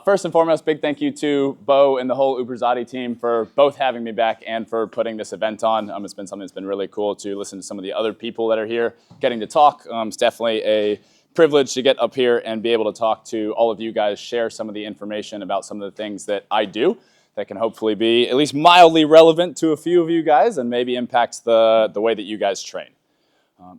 First and foremost, big thank you to Bo and the whole Uberzati team for both having me back and for putting this event on. It's been something that's been really cool to listen to some of the other people that are here, getting to talk. It's definitely a privilege to get up here and be able to talk to all of you guys, share some of the information about some of the things that I do that can hopefully be at least mildly relevant to a few of you guys and maybe impacts the way that you guys train.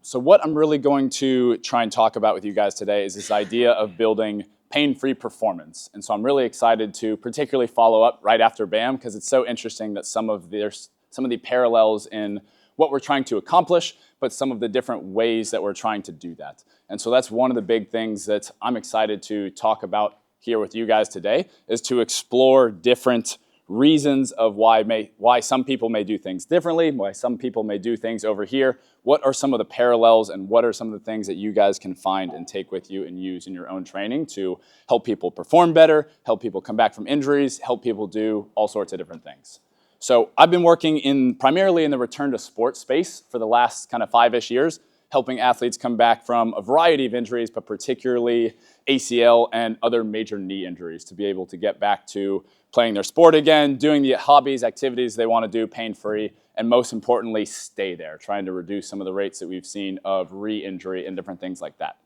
So what I'm really going to try and talk about with you guys today is this idea of building pain-free performance. And so I'm really excited to particularly follow up right after BAM because it's so interesting that some of the parallels in what we're trying to accomplish, but some of the different ways that we're trying to do that. And so that's one of the big things that I'm excited to talk about here with you guys today, is to explore different reasons of why some people may do things differently, why some people may do things over here. What are some of the parallels and what are some of the things that you guys can find and take with you and use in your own training to help people perform better, help people come back from injuries, help people do all sorts of different things. So I've been working primarily in the return to sport space for the last kind of 5-ish years, helping athletes come back from a variety of injuries, but particularly ACL and other major knee injuries to be able to get back to playing their sport again, doing the hobbies, activities they want to do pain-free, and most importantly, stay there, trying to reduce some of the rates that we've seen of re-injury and different things like that.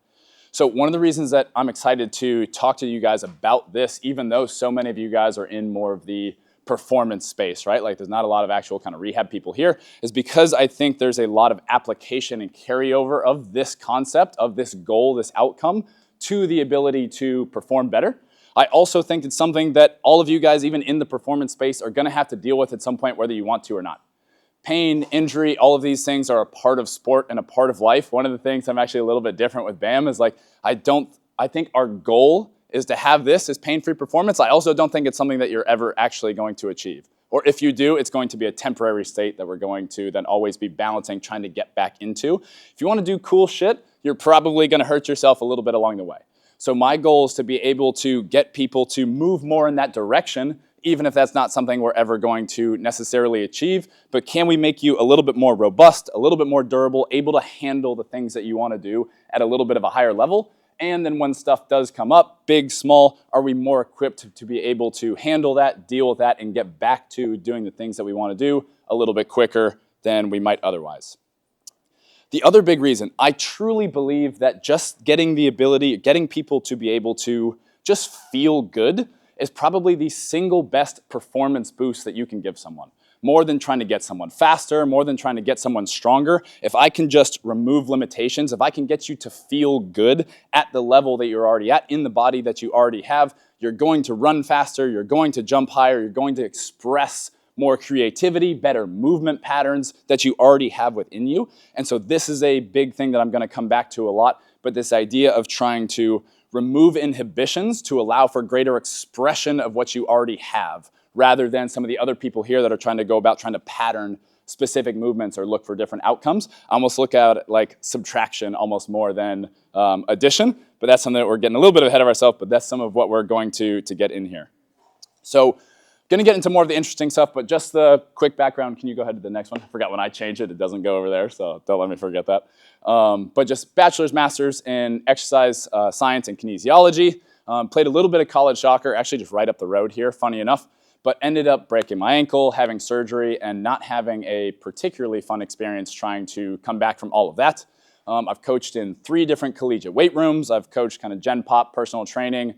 So one of the reasons that I'm excited to talk to you guys about this, even though so many of you guys are in more of the performance space, right? Like there's not a lot of actual kind of rehab people here, is because I think there's a lot of application and carryover of this concept, of this goal, this outcome, to the ability to perform better. I also think it's something that all of you guys, even in the performance space, are going to have to deal with at some point, whether you want to or not. Pain, injury, all of these things are a part of sport and a part of life. One of the things I'm actually a little bit different with BAM is like, I think our goal is to have this as pain-free performance. I also don't think it's something that you're ever actually going to achieve. Or if you do, it's going to be a temporary state that we're going to then always be balancing, trying to get back into. If you want to do cool shit, you're probably going to hurt yourself a little bit along the way. So my goal is to be able to get people to move more in that direction, even if that's not something we're ever going to necessarily achieve. But can we make you a little bit more robust, a little bit more durable, able to handle the things that you want to do at a little bit of a higher level? And then when stuff does come up, big, small, are we more equipped to be able to handle that, deal with that, and get back to doing the things that we want to do a little bit quicker than we might otherwise? The other big reason, I truly believe that just getting people to be able to just feel good is probably the single best performance boost that you can give someone. More than trying to get someone faster, more than trying to get someone stronger. If I can just remove limitations, if I can get you to feel good at the level that you're already at, in the body that you already have, you're going to run faster, you're going to jump higher, you're going to express more creativity, better movement patterns that you already have within you. And so this is a big thing that I'm going to come back to a lot, but this idea of trying to remove inhibitions to allow for greater expression of what you already have, rather than some of the other people here that are trying to go about trying to pattern specific movements or look for different outcomes. I almost look at it like subtraction almost more than addition, but that's something that we're getting a little bit ahead of ourselves, but that's some of what we're going to get in here. So going to get into more of the interesting stuff, but just the quick background. Can you go ahead to the next one? I forgot when I change it, it doesn't go over there, so don't let me forget that. But just bachelor's, master's in exercise science and kinesiology. Played a little bit of college soccer, actually just right up the road here, funny enough, but ended up breaking my ankle, having surgery, and not having a particularly fun experience trying to come back from all of that. I've coached in 3 different collegiate weight rooms. I've coached kind of Gen Pop personal training.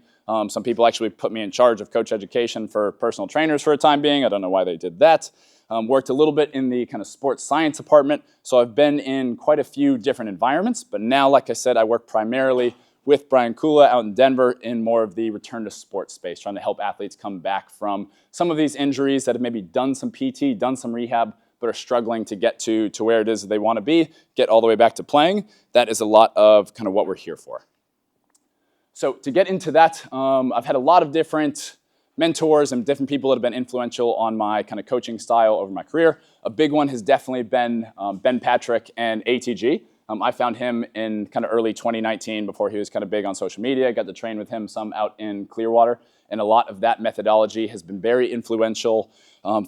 Some people actually put me in charge of coach education for personal trainers for a time being. I don't know why they did that. Worked a little bit in the kind of sports science department. So I've been in quite a few different environments. But now, like I said, I work primarily with Brian Kula out in Denver in more of the return to sports space, trying to help athletes come back from some of these injuries that have maybe done some PT, done some rehab, but are struggling to get to where it is that they want to be, get all the way back to playing. That is a lot of kind of what we're here for. So to get into that, I've had a lot of different mentors and different people that have been influential on my kind of coaching style over my career. A big one has definitely been Ben Patrick and ATG. I found him in kind of early 2019 before he was kind of big on social media. I got to train with him some out in Clearwater. And a lot of that methodology has been very influential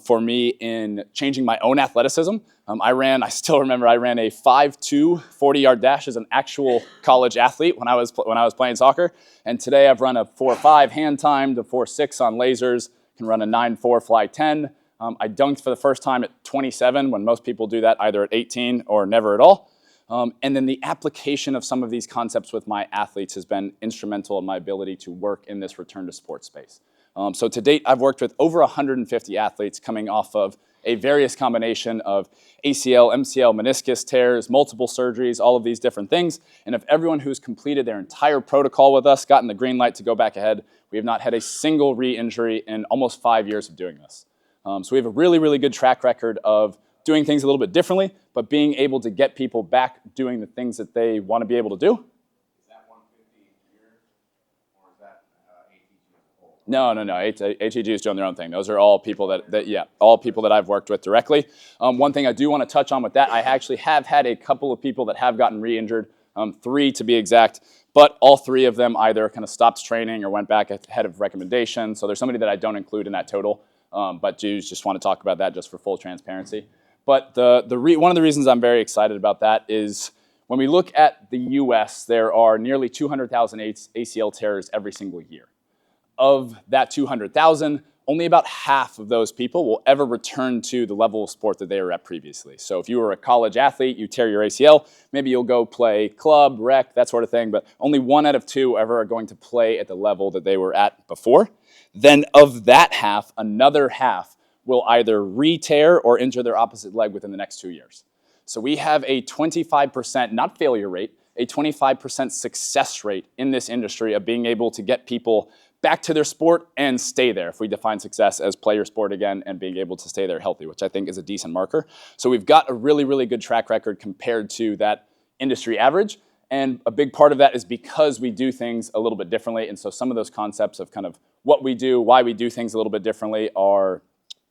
for me in changing my own athleticism. I still remember I ran a 5.2 40-yard dash as an actual college athlete when I was playing soccer. And today I've run a 4.5 hand timed, a 4.6 on lasers, can run a 9.4 fly 10. I dunked for the first time at 27 when most people do that either at 18 or never at all. And then the application of some of these concepts with my athletes has been instrumental in my ability to work in this return to sports space. So to date, I've worked with over 150 athletes coming off of a various combination of ACL, MCL, meniscus tears, multiple surgeries, all of these different things. And of everyone who's completed their entire protocol with us, gotten the green light to go back ahead, we have not had a single re-injury in almost 5 years of doing this. So we have a really, really good track record of doing things a little bit differently, but being able to get people back doing the things that they want to be able to do. Is that 150 here, or is that ATG as a whole? No. ATG is doing their own thing. Those are all people all people that I've worked with directly. One thing I do want to touch on with that, I actually have had a couple of people that have gotten re-injured, 3 to be exact, but all 3 of them either kind of stopped training or went back ahead of recommendation. So there's somebody that I don't include in that total, but do just want to talk about that just for full transparency. But one of the reasons I'm very excited about that is when we look at the US, there are nearly 200,000 ACL tears every single year. Of that 200,000, only about half of those people will ever return to the level of sport that they were at previously. So if you were a college athlete, you tear your ACL, maybe you'll go play club, rec, that sort of thing, but only 1 out of 2 ever are going to play at the level that they were at before. Then of that half, another half will either re-tear or injure their opposite leg within the next 2 years. So we have a 25%, not failure rate, a 25% success rate in this industry of being able to get people back to their sport and stay there, if we define success as play your sport again and being able to stay there healthy, which I think is a decent marker. So we've got a really, really good track record compared to that industry average. And a big part of that is because we do things a little bit differently. And so some of those concepts of kind of what we do, why we do things a little bit differently are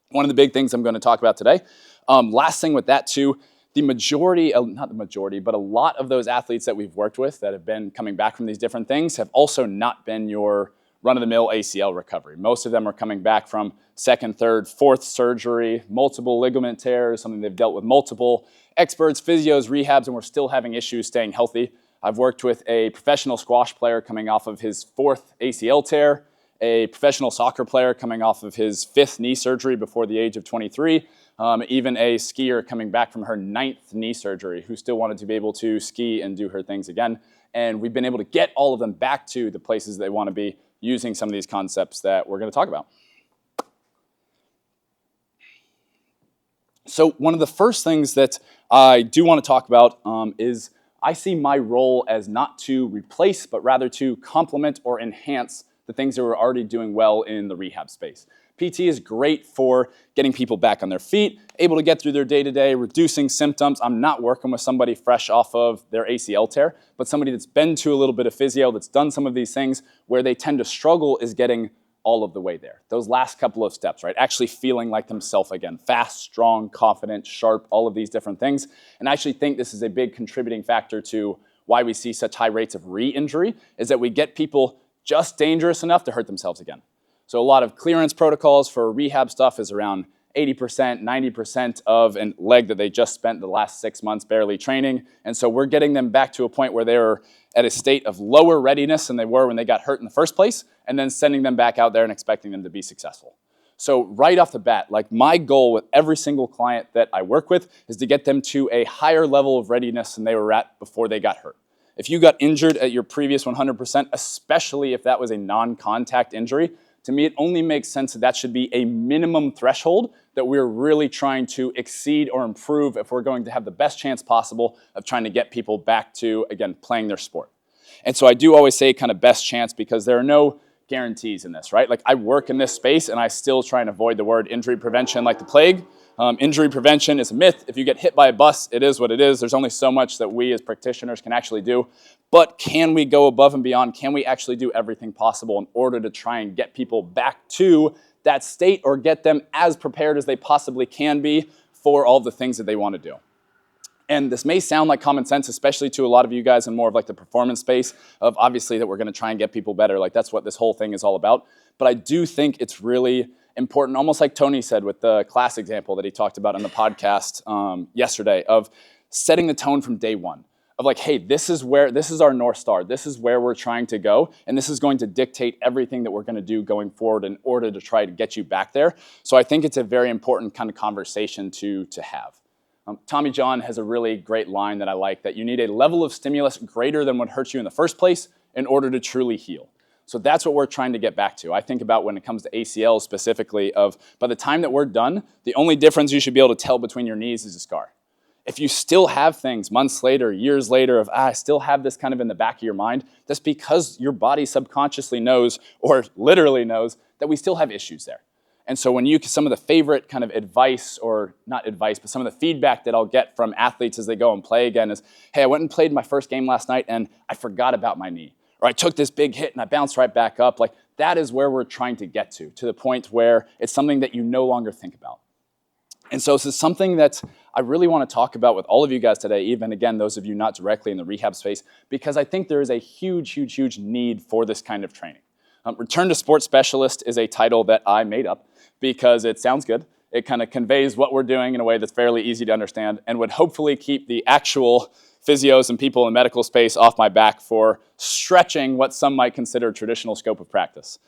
one of the big things I'm going to talk about today. Last thing with that too, the majority, not the majority, but a lot of those athletes that we've worked with that have been coming back from these different things have also not been your run-of-the-mill ACL recovery. Most of them are coming back from 2nd, 3rd, 4th surgery, multiple ligament tears, something they've dealt with multiple experts, physios, rehabs, and we're still having issues staying healthy. I've worked with a professional squash player coming off of his 4th ACL tear, a professional soccer player coming off of his 5th knee surgery before the age of 23, even a skier coming back from her 9th knee surgery who still wanted to be able to ski and do her things again. And we've been able to get all of them back to the places they want to be using some of these concepts that we're going to talk about. So one of the first things that I do want to talk about is I see my role as not to replace, but rather to complement or enhance the things that we're already doing well in the rehab space. PT is great for getting people back on their feet, able to get through their day-to-day, reducing symptoms. I'm not working with somebody fresh off of their ACL tear, but somebody that's been to a little bit of physio, that's done some of these things. Where they tend to struggle is getting all of the way there. Those last couple of steps, right? Actually feeling like themselves again. Fast, strong, confident, sharp, all of these different things. And I actually think this is a big contributing factor to why we see such high rates of re-injury, is that we get people just dangerous enough to hurt themselves again. So a lot of clearance protocols for rehab stuff is around 80%, 90% of a leg that they just spent the last 6 months barely training. And so we're getting them back to a point where they're at a state of lower readiness than they were when they got hurt in the first place, and then sending them back out there and expecting them to be successful. So right off the bat, like my goal with every single client that I work with is to get them to a higher level of readiness than they were at before they got hurt. If you got injured at your previous 100%, especially if that was a non-contact injury, to me, it only makes sense that that should be a minimum threshold that we're really trying to exceed or improve if we're going to have the best chance possible of trying to get people back to, again, playing their sport. And so I do always say kind of best chance because there are no guarantees in this, right? Like I work in this space and I still try and avoid the word injury prevention like the plague. Injury prevention is a myth. If you get hit by a bus, it is what it is. There's only so much that we as practitioners can actually do. But can we go above and beyond? Can we actually do everything possible in order to try and get people back to that state or get them as prepared as they possibly can be for all the things that they want to do? And this may sound like common sense, especially to a lot of you guys in more of like the performance space of obviously that we're going to try and get people better. Like that's what this whole thing is all about. But I do think it's really important, almost like Tony said with the class example that he talked about on the podcast yesterday, of setting the tone from day one. Of like, hey, this is our North Star. This is where we're trying to go. And this is going to dictate everything that we're going to do going forward in order to try to get you back there. So I think it's a very important kind of conversation to have. Tommy John has a really great line that I like, that you need a level of stimulus greater than what hurt you in the first place in order to truly heal. So that's what we're trying to get back to. I think about when it comes to ACL specifically of by the time that we're done, the only difference you should be able to tell between your knees is a scar. If you still have things months later, years later of, I still have this kind of in the back of your mind, that's because your body subconsciously knows, or literally knows, that we still have issues there. And so when some of the favorite kind of advice, or not advice, but some of the feedback that I'll get from athletes as they go and play again is, hey, I went and played my first game last night and I forgot about my knee. Or I took this big hit and I bounced right back up. Like that is where we're trying to get to the point where it's something that you no longer think about. And so this is something that I really want to talk about with all of you guys today, even again, those of you not directly in the rehab space, because I think there is a huge, huge, huge need for this kind of training. Return to Sports Specialist is a title that I made up because it sounds good. It kind of conveys what we're doing in a way that's fairly easy to understand and would hopefully keep the actual physios and people in medical space off my back for stretching what some might consider traditional scope of practice.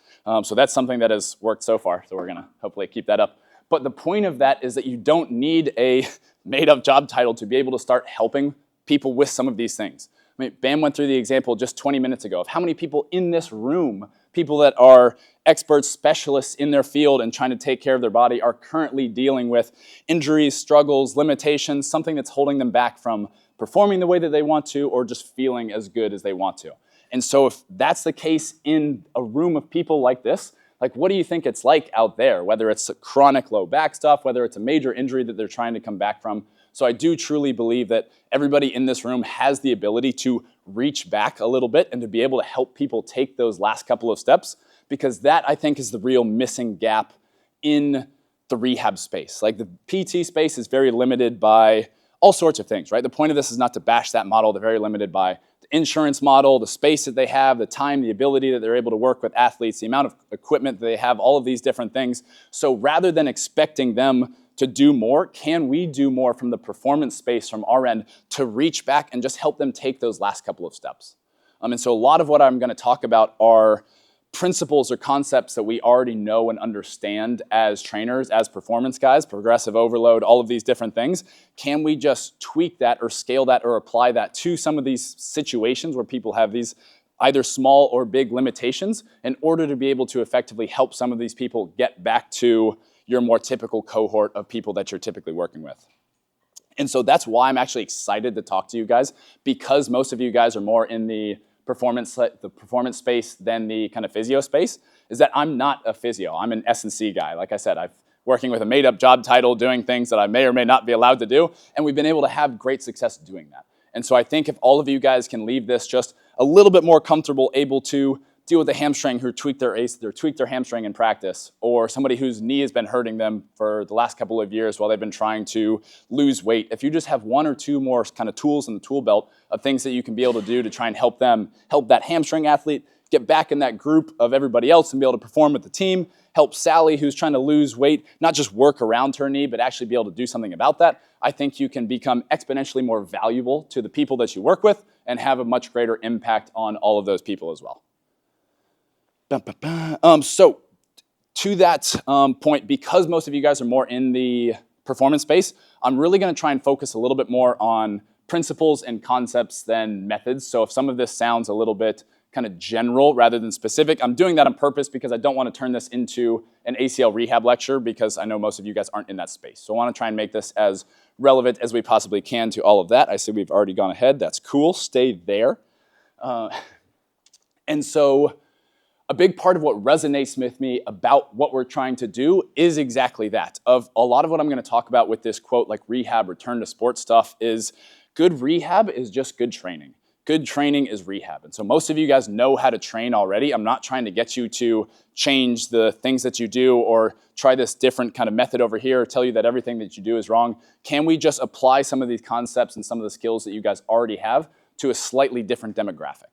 So that's something that has worked so far, so we're going to hopefully keep that up. But the point of that is that you don't need a made-up job title to be able to start helping people with some of these things. I mean, Bam went through the example just 20 minutes ago of how many people in this room, people that are experts, specialists in their field and trying to take care of their body, are currently dealing with injuries, struggles, limitations, something that's holding them back from performing the way that they want to or just feeling as good as they want to. And so if that's the case in a room of people like this, like what do you think it's like out there, whether it's chronic low back stuff, whether it's a major injury that they're trying to come back from? So I do truly believe that everybody in this room has the ability to reach back a little bit and to be able to help people take those last couple of steps, because that I think is the real missing gap in the rehab space. Like the PT space is very limited by all sorts of things, right? The point of this is not to bash that model. They're very limited by the insurance model, the space that they have, the time, the ability that they're able to work with athletes, the amount of equipment that they have, all of these different things. So rather than expecting them to do more, can we do more from the performance space from our end to reach back and just help them take those last couple of steps? And so a lot of what I'm going to talk about are principles or concepts that we already know and understand as trainers, as performance guys, progressive overload, all of these different things. Can we just tweak that or scale that or apply that to some of these situations where people have these either small or big limitations in order to be able to effectively help some of these people get back to your more typical cohort of people that you're typically working with? And so that's why I'm actually excited to talk to you guys, because most of you guys are more in the performance space than the kind of physio space, is that I'm not a physio. I'm an S&C guy. Like I said, I'm working with a made-up job title, doing things that I may or may not be allowed to do, and we've been able to have great success doing that. And so I think if all of you guys can leave this just a little bit more comfortable, able to deal with a hamstring who tweaked their hamstring in practice, or somebody whose knee has been hurting them for the last couple of years while they've been trying to lose weight. If you just have one or two more kind of tools in the tool belt of things that you can be able to do to try and help that hamstring athlete get back in that group of everybody else and be able to perform with the team, help Sally who's trying to lose weight, not just work around her knee, but actually be able to do something about that, I think you can become exponentially more valuable to the people that you work with and have a much greater impact on all of those people as well. So to that point, because most of you guys are more in the performance space, I'm really going to try and focus a little bit more on principles and concepts than methods. So if some of this sounds a little bit kind of general rather than specific, I'm doing that on purpose because I don't want to turn this into an ACL rehab lecture, because I know most of you guys aren't in that space. So I want to try and make this as relevant as we possibly can to all of that. I see we've already gone ahead. That's cool. Stay there. And so a big part of what resonates with me about what we're trying to do is exactly that. Of a lot of what I'm going to talk about with this quote, like rehab, return to sports stuff, is good rehab is just good training. good training is rehab. And so most of you guys know how to train already. I'm not trying to get you to change the things that you do or try this different kind of method over here or tell you that everything that you do is wrong. Can we just apply some of these concepts and some of the skills that you guys already have to a slightly different demographic?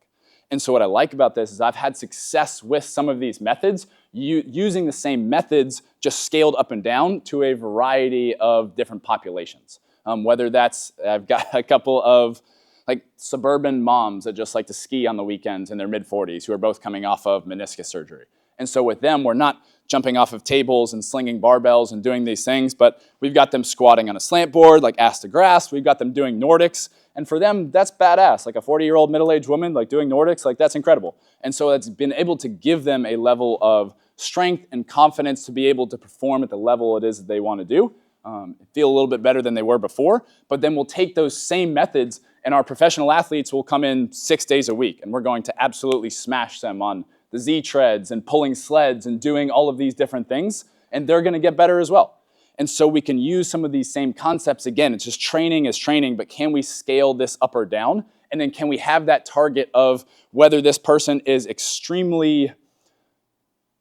And so what I like about this is I've had success with some of these methods, using the same methods just scaled up and down to a variety of different populations. Whether that's, I've got a couple of like suburban moms that just like to ski on the weekends in their mid-40s who are both coming off of meniscus surgery. And so with them, we're not jumping off of tables and slinging barbells and doing these things, but we've got them squatting on a slant board, like ass to grass. We've got them doing Nordics. And for them, that's badass. Like a 40-year-old middle-aged woman, like doing Nordics, like that's incredible. And so it's been able to give them a level of strength and confidence to be able to perform at the level it is that they want to do. Feel a little bit better than they were before, but then we'll take those same methods and our professional athletes will come in 6 days a week and we're going to absolutely smash them on the Z-treads and pulling sleds and doing all of these different things, and they're going to get better as well. And so we can use some of these same concepts. Again, it's just training is training, but can we scale this up or down? And then can we have that target of whether this person is extremely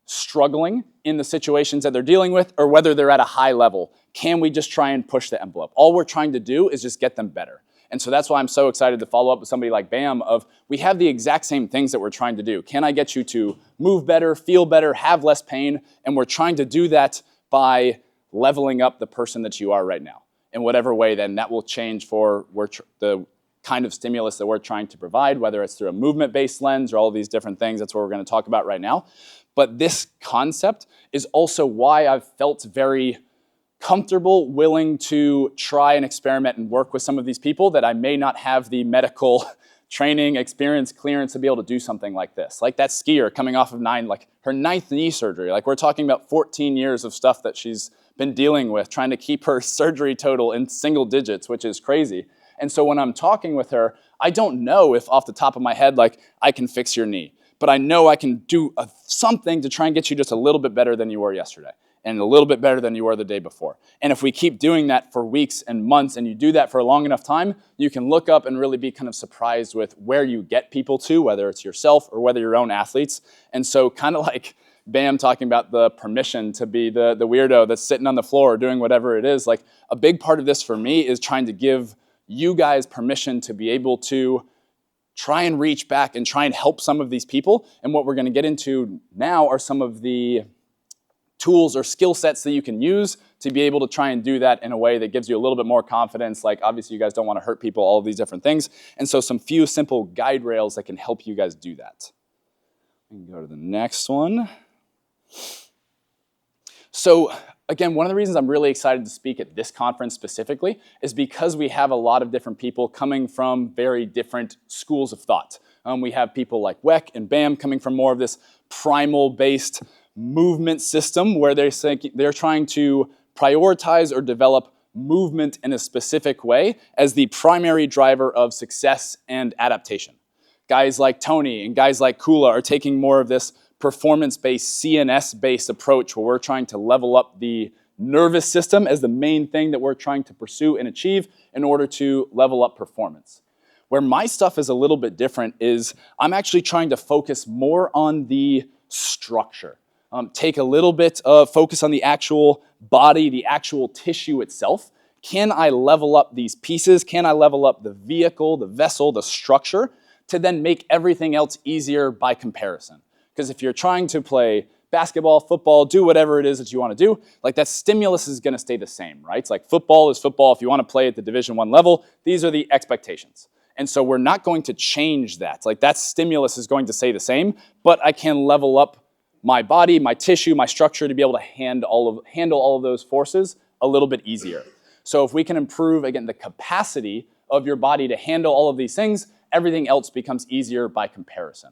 struggling in the situations that they're dealing with or whether they're at a high level? Can we just try and push the envelope? All we're trying to do is just get them better. And so that's why I'm so excited to follow up with somebody like Bam of, we have the exact same things that we're trying to do. Can I get you to move better, feel better, have less pain? And we're trying to do that by leveling up the person that you are right now. In whatever way, then that will change for the kind of stimulus that we're trying to provide, whether it's through a movement-based lens or all of these different things. That's what we're going to talk about right now. But this concept is also why I've felt very comfortable, willing to try and experiment and work with some of these people that I may not have the medical training, experience, clearance to be able to do something like this. Like that skier coming off of her ninth knee surgery. Like we're talking about 14 years of stuff that she's been dealing with, trying to keep her surgery total in single digits, which is crazy. And so when I'm talking with her, I don't know if off the top of my head, like I can fix your knee, but I know I can do something to try and get you just a little bit better than you were yesterday and a little bit better than you were the day before. And if we keep doing that for weeks and months and you do that for a long enough time, you can look up and really be kind of surprised with where you get people to, whether it's yourself or whether your own athletes. And so kind of like Bam talking about the permission to be the weirdo that's sitting on the floor doing whatever it is, like a big part of this for me is trying to give you guys permission to be able to try and reach back and try and help some of these people. And what we're going to get into now are some of the tools or skill sets that you can use to be able to try and do that in a way that gives you a little bit more confidence. Like obviously you guys don't want to hurt people, all of these different things. And so some few simple guide rails that can help you guys do that. We can go to the next one. So again, one of the reasons I'm really excited to speak at this conference specifically is because we have a lot of different people coming from very different schools of thought. We have people like Weck and Bam coming from more of this primal-based movement system where they're trying to prioritize or develop movement in a specific way as the primary driver of success and adaptation. Guys like Tony and guys like Kula are taking more of this performance-based, CNS-based approach where we're trying to level up the nervous system as the main thing that we're trying to pursue and achieve in order to level up performance. Where my stuff is a little bit different is I'm actually trying to focus more on the structure. Take a little bit of focus on the actual body, the actual tissue itself. Can I level up these pieces? Can I level up the vehicle, the vessel, the structure to then make everything else easier by comparison? Because if you're trying to play basketball, football, do whatever it is that you want to do, like that stimulus is going to stay the same, right? It's like football is football. If you want to play at the Division I level, these are the expectations. And so we're not going to change that. Like that stimulus is going to stay the same, but I can level up my body, my tissue, my structure to be able to handle all of those forces a little bit easier. So if we can improve, again, the capacity of your body to handle all of these things, everything else becomes easier by comparison.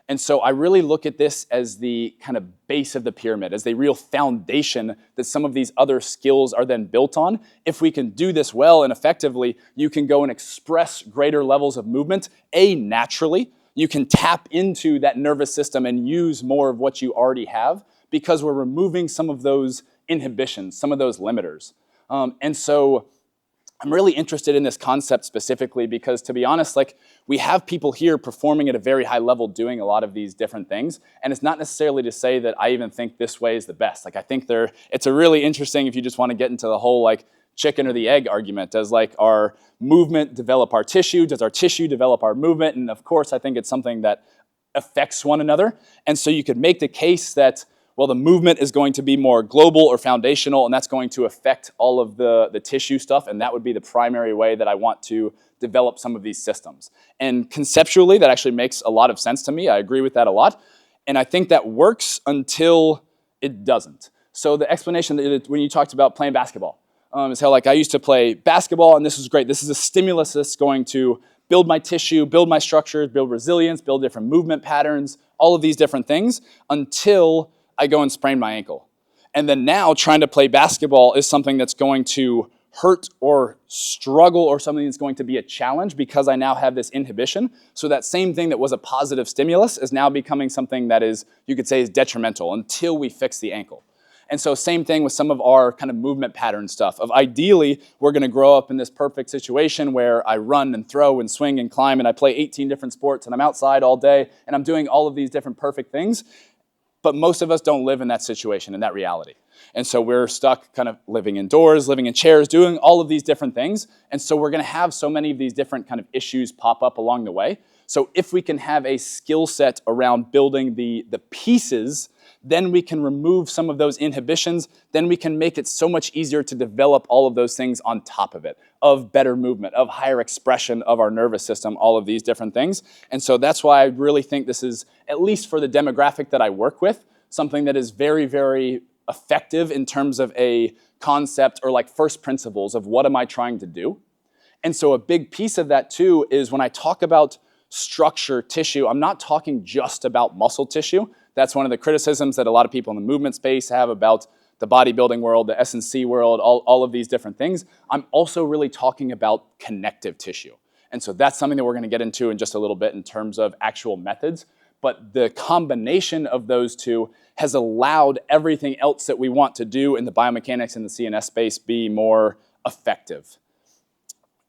And so I really look at this as the kind of base of the pyramid, as the real foundation that some of these other skills are then built on. If we can do this well and effectively, you can go and express greater levels of movement, naturally. You can tap into that nervous system and use more of what you already have because we're removing some of those inhibitions, some of those limiters. And so I'm really interested in this concept specifically because, to be honest, like, we have people here performing at a very high level doing a lot of these different things, and it's not necessarily to say that I even think this way is the best. Like, I think it's a really interesting, if you just want to get into the whole like chicken or the egg argument. Does like our movement develop our tissue? Does our tissue develop our movement? And of course, I think it's something that affects one another. And so you could make the case that, well, the movement is going to be more global or foundational, and that's going to affect all of the tissue stuff, and that would be the primary way that I want to develop some of these systems. And conceptually, that actually makes a lot of sense to me. I agree with that a lot. And I think that works until it doesn't. So the explanation that when you talked about playing basketball is how, like, I used to play basketball, and this was great. This is a stimulus that's going to build my tissue, build my structures, build resilience, build different movement patterns, all of these different things, until I go and sprain my ankle. And then now trying to play basketball is something that's going to hurt or struggle, or something that's going to be a challenge because I now have this inhibition. So that same thing that was a positive stimulus is now becoming something that is, you could say, is detrimental until we fix the ankle. And so same thing with some of our kind of movement pattern stuff of, ideally, we're going to grow up in this perfect situation where I run and throw and swing and climb and I play 18 different sports and I'm outside all day and I'm doing all of these different perfect things. But most of us don't live in that situation, in that reality. And so we're stuck kind of living indoors, living in chairs, doing all of these different things. And so we're going to have so many of these different kind of issues pop up along the way. So if we can have a skill set around building the pieces, then we can remove some of those inhibitions. Then we can make it so much easier to develop all of those things on top of it, of better movement, of higher expression of our nervous system, all of these different things. And so that's why I really think this is, at least for the demographic that I work with, something that is very, very effective in terms of a concept or like first principles of what am I trying to do. And so a big piece of that too is when I talk about structure, tissue, I'm not talking just about muscle tissue. That's one of the criticisms that a lot of people in the movement space have about the bodybuilding world, the S&C world, all of these different things. I'm also really talking about connective tissue. And so that's something that we're going to get into in just a little bit in terms of actual methods. But the combination of those two has allowed everything else that we want to do in the biomechanics and the CNS space be more effective.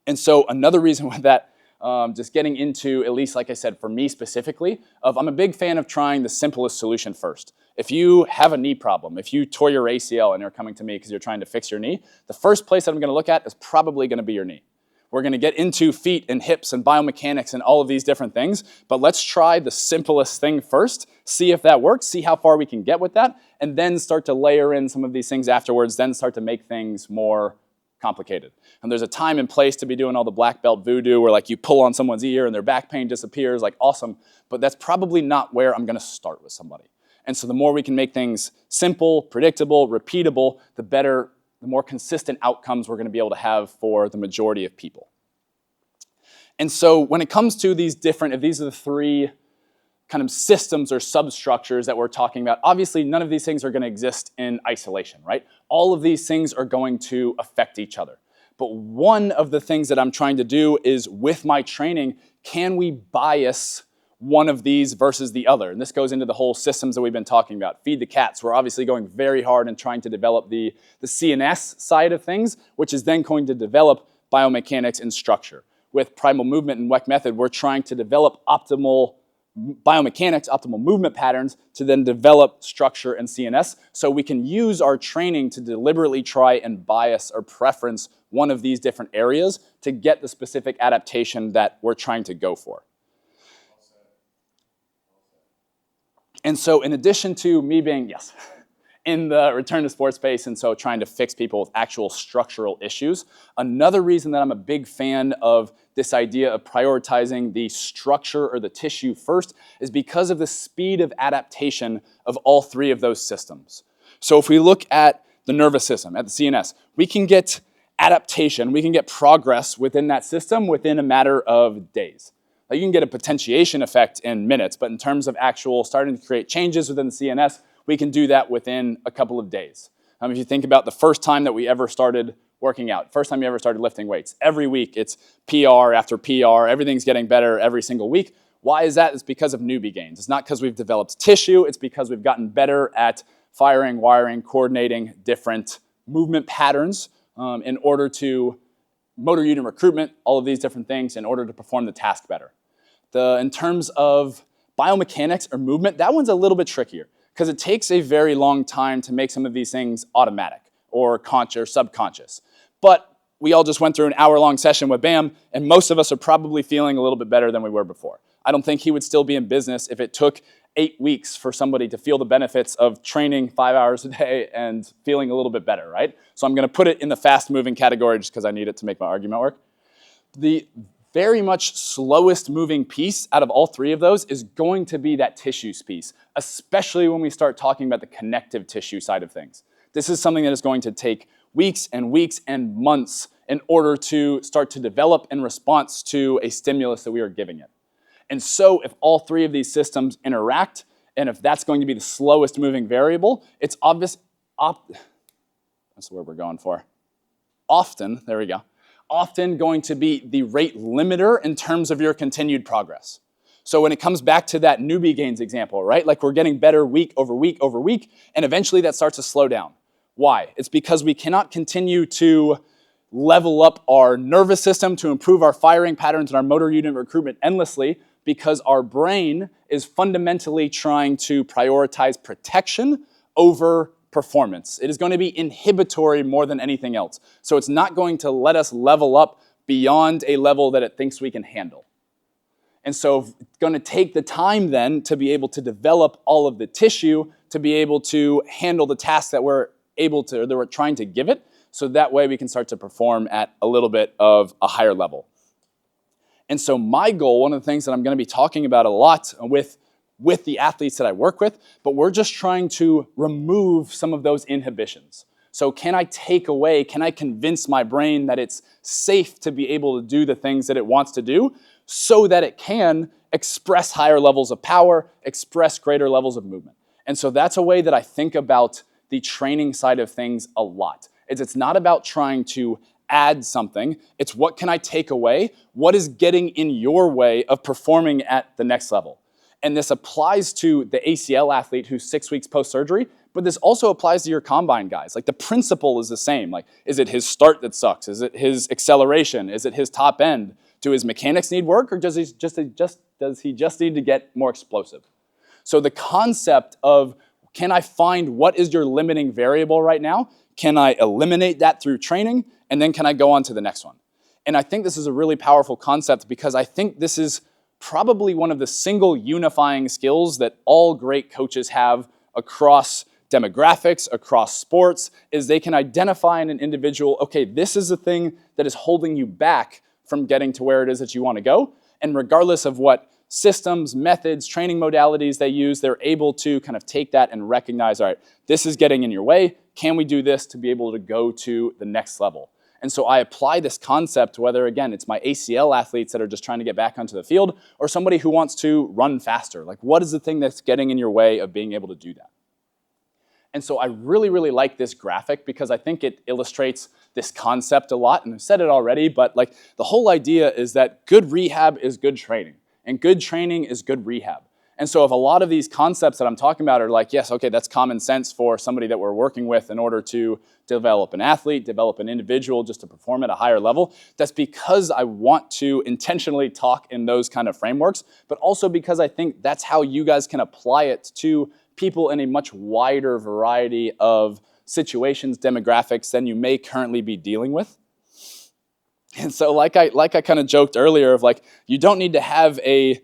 And so another reason why that, just getting into, at least like I said, for me specifically, I'm a big fan of trying the simplest solution first. If you have a knee problem, if you tore your ACL and you're coming to me because you're trying to fix your knee, the first place that I'm going to look at is probably going to be your knee. We're going to get into feet and hips and biomechanics and all of these different things, but let's try the simplest thing first, see if that works, see how far we can get with that, and then start to layer in some of these things afterwards, then start to make things more complicated. And there's a time and place to be doing all the black belt voodoo where like you pull on someone's ear and their back pain disappears, like awesome, but that's probably not where I'm going to start with somebody. And so the more we can make things simple, predictable, repeatable, the better, the more consistent outcomes we're going to be able to have for the majority of people. And so when it comes to these different, if these are the three kind of systems or substructures that we're talking about, obviously none of these things are going to exist in isolation, right? All of these things are going to affect each other. But one of the things that I'm trying to do is, with my training, can we bias one of these versus the other? And this goes into the whole systems that we've been talking about. Feed the cats. We're obviously going very hard in trying to develop the CNS side of things, which is then going to develop biomechanics and structure. With primal movement and WEC method, we're trying to develop optimal biomechanics, optimal movement patterns to then develop structure and CNS, so we can use our training to deliberately try and bias or preference one of these different areas to get the specific adaptation that we're trying to go for. And so in addition to me being, yes, in the return to sports space, and so trying to fix people with actual structural issues, another reason that I'm a big fan of this idea of prioritizing the structure or the tissue first is because of the speed of adaptation of all three of those systems. So if we look at the nervous system, at the CNS, we can get adaptation, we can get progress within that system within a matter of days. Now, you can get a potentiation effect in minutes, but in terms of actual starting to create changes within the CNS, we can do that within a couple of days. If you think about the first time that we ever started working out, first time you ever started lifting weights, every week it's PR after PR, everything's getting better every single week. Why is that? It's because of newbie gains. It's not because we've developed tissue, it's because we've gotten better at firing, wiring, coordinating different movement patterns in order to motor unit recruitment, all of these different things in order to perform the task better. In terms of biomechanics or movement, that one's a little bit trickier because it takes a very long time to make some of these things automatic or conscious or subconscious. But we all just went through an hour-long session with Bam, and most of us are probably feeling a little bit better than we were before. I don't think he would still be in business if it took 8 weeks for somebody to feel the benefits of training 5 hours a day and feeling a little bit better, right? So I'm going to put it in the fast-moving category just because I need it to make my argument work. The very much slowest moving piece out of all three of those is going to be that tissues piece, especially when we start talking about the connective tissue side of things. This is something that is going to take weeks and weeks and months in order to start to develop in response to a stimulus that we are giving it. And so if all three of these systems interact, and if that's going to be the slowest moving variable, it's obvious, that's the word we're going for. Often, there we go, often going to be the rate limiter in terms of your continued progress. So when it comes back to that newbie gains example, right? Like we're getting better week over week over week, and eventually that starts to slow down. Why? It's because we cannot continue to level up our nervous system to improve our firing patterns and our motor unit recruitment endlessly because our brain is fundamentally trying to prioritize protection over performance. It is going to be inhibitory more than anything else. So it's not going to let us level up beyond a level that it thinks we can handle. And so it's going to take the time then to be able to develop all of the tissue to be able to handle the tasks that we're trying to give it, so that way we can start to perform at a little bit of a higher level. And so my goal, one of the things that I'm going to be talking about a lot with the athletes that I work with, but we're just trying to remove some of those inhibitions. So can I convince my brain that it's safe to be able to do the things that it wants to do so that it can express higher levels of power, express greater levels of movement. And so that's a way that I think about the training side of things a lot. It's not about trying to add something, it's what can I take away? What is getting in your way of performing at the next level? And this applies to the ACL athlete who's 6 weeks post-surgery, but this also applies to your combine guys. Like the principle is the same. Like, is it his start that sucks? Is it his acceleration? Is it his top end? Do his mechanics need work, or does he just need to get more explosive? So the concept of, can I find what is your limiting variable right now? Can I eliminate that through training? And then can I go on to the next one? And I think this is a really powerful concept because I think this is probably one of the single unifying skills that all great coaches have across demographics, across sports, is they can identify in an individual, okay, this is the thing that is holding you back from getting to where it is that you want to go. And regardless of what systems, methods, training modalities they use, they're able to kind of take that and recognize, all right, this is getting in your way. Can we do this to be able to go to the next level? And so I apply this concept, whether, again, it's my ACL athletes that are just trying to get back onto the field or somebody who wants to run faster. Like, what is the thing that's getting in your way of being able to do that? And so I really, really like this graphic because I think it illustrates this concept a lot. And I've said it already, but like the whole idea is that good rehab is good training and good training is good rehab. And so if a lot of these concepts that I'm talking about are like, yes, okay, that's common sense for somebody that we're working with in order to develop an athlete, develop an individual just to perform at a higher level, that's because I want to intentionally talk in those kind of frameworks, but also because I think that's how you guys can apply it to people in a much wider variety of situations, demographics than you may currently be dealing with. And so like I kind of joked earlier of like, you don't need to have a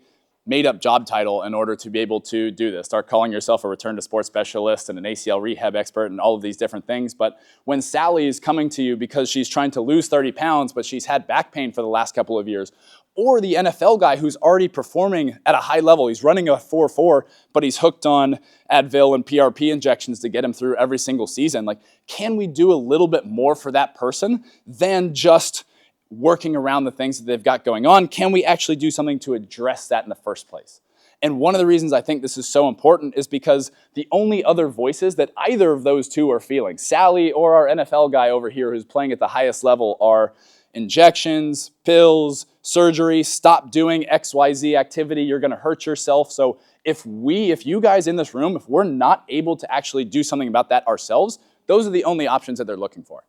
made-up job title in order to be able to do this. Start calling yourself a return to sports specialist and an ACL rehab expert and all of these different things. But when Sally is coming to you because she's trying to lose 30 pounds, but she's had back pain for the last couple of years, or the NFL guy who's already performing at a high level, he's running a 4.4, but he's hooked on Advil and PRP injections to get him through every single season. Like, can we do a little bit more for that person than just working around the things that they've got going on? Can we actually do something to address that in the first place? And one of the reasons I think this is so important is because the only other voices that either of those two are feeling, Sally or our NFL guy over here who's playing at the highest level, are injections, pills, surgery, stop doing XYZ activity, you're going to hurt yourself. So if you guys in this room, if we're not able to actually do something about that ourselves, those are the only options that they're looking for.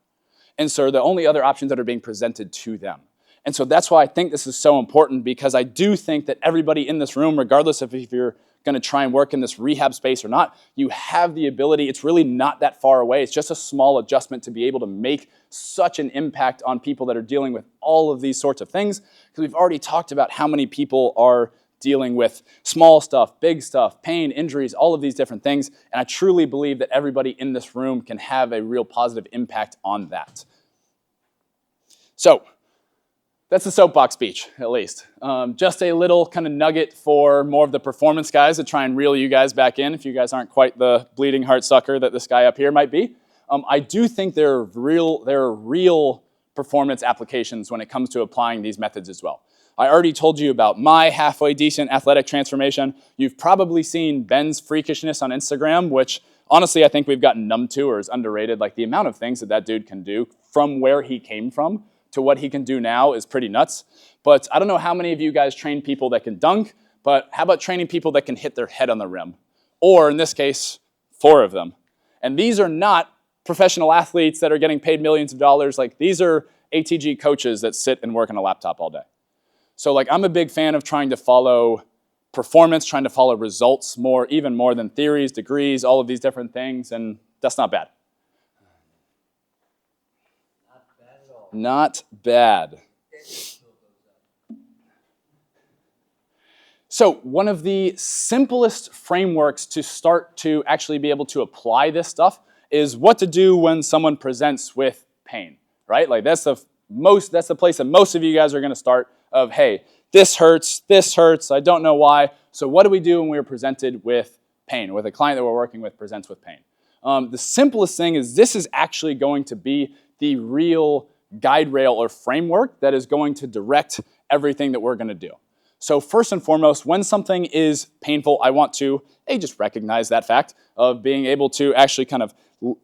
And so the only other options that are being presented to them. And so that's why I think this is so important, because I do think that everybody in this room, regardless of if you're going to try and work in this rehab space or not, you have the ability. It's really not that far away. It's just a small adjustment to be able to make such an impact on people that are dealing with all of these sorts of things, because we've already talked about how many people are dealing with small stuff, big stuff, pain, injuries, all of these different things. And I truly believe that everybody in this room can have a real positive impact on that. So that's the soapbox speech, at least. Just a little kind of nugget for more of the performance guys to try and reel you guys back in if you guys aren't quite the bleeding heart sucker that this guy up here might be. I do think there are real performance applications when it comes to applying these methods as well. I already told you about my halfway decent athletic transformation. You've probably seen Ben's freakishness on Instagram, which honestly I think we've gotten numb to or is underrated. Like the amount of things that dude can do from where he came from to what he can do now is pretty nuts. But I don't know how many of you guys train people that can dunk, but how about training people that can hit their head on the rim? Or in this case, 4 of them. And these are not professional athletes that are getting paid millions of dollars. Like these are ATG coaches that sit and work on a laptop all day. So like I'm a big fan of trying to follow performance, trying to follow results even more than theories, degrees, all of these different things, and that's not bad. Not bad at all. Not bad. So one of the simplest frameworks to start to actually be able to apply this stuff is what to do when someone presents with pain, right? Like that's the place that most of you guys are going to start of, hey, this hurts, I don't know why. So what do we do when we're presented with pain, with a client that we're working with presents with pain? The simplest thing is this is actually going to be the real guide rail or framework that is going to direct everything that we're going to do. So first and foremost, when something is painful, I want to, just recognize that fact of being able to actually kind of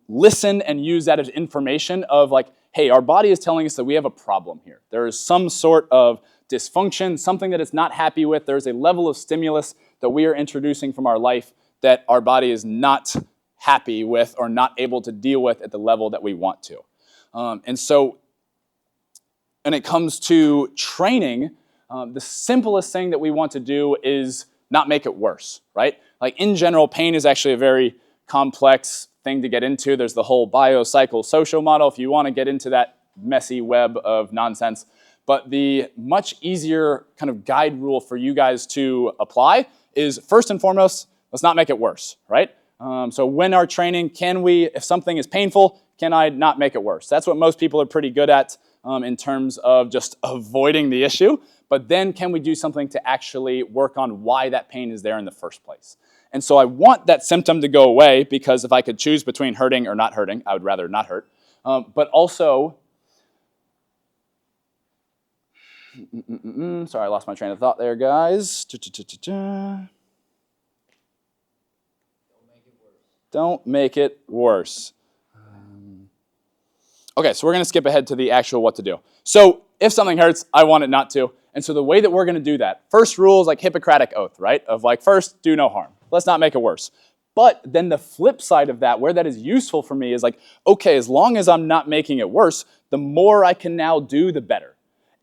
listen and use that as information of like, hey, our body is telling us that we have a problem here. There is some sort of dysfunction, something that it's not happy with. There's a level of stimulus that we are introducing from our life that our body is not happy with or not able to deal with at the level that we want to. And so when it comes to training, the simplest thing that we want to do is not make it worse, right? Like in general, pain is actually a very complex thing to get into. There's the whole biopsychosocial model if you want to get into that messy web of nonsense. But the much easier kind of guide rule for you guys to apply is first and foremost, let's not make it worse, right? So when our training, if something is painful, can I not make it worse? That's what most people are pretty good at in terms of just avoiding the issue. But then can we do something to actually work on why that pain is there in the first place? And so I want that symptom to go away because if I could choose between hurting or not hurting, I would rather not hurt. But also, sorry, I lost my train of thought there, guys. Don't make it worse. Okay, so we're going to skip ahead to the actual what to do. So if something hurts, I want it not to. And so the way that we're going to do that, first rule is like Hippocratic oath, right? Of like, first, do no harm. Let's not make it worse. But then the flip side of that, where that is useful for me is like, okay, as long as I'm not making it worse, the more I can now do, the better.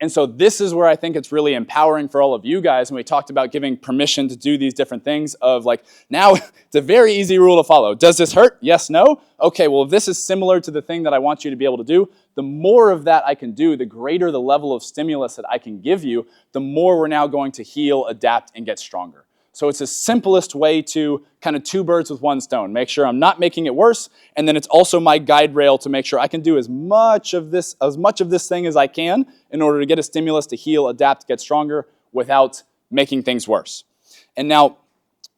And so this is where I think it's really empowering for all of you guys. And we talked about giving permission to do these different things of like, now it's a very easy rule to follow. Does this hurt? Yes, no? Okay, well, if this is similar to the thing that I want you to be able to do, the more of that I can do, the greater the level of stimulus that I can give you, the more we're now going to heal, adapt, and get stronger. So it's the simplest way to kind of 2 birds with 1 stone. Make sure I'm not making it worse, and then it's also my guide rail to make sure I can do as much of this thing as I can in order to get a stimulus to heal, adapt, get stronger without making things worse. And now,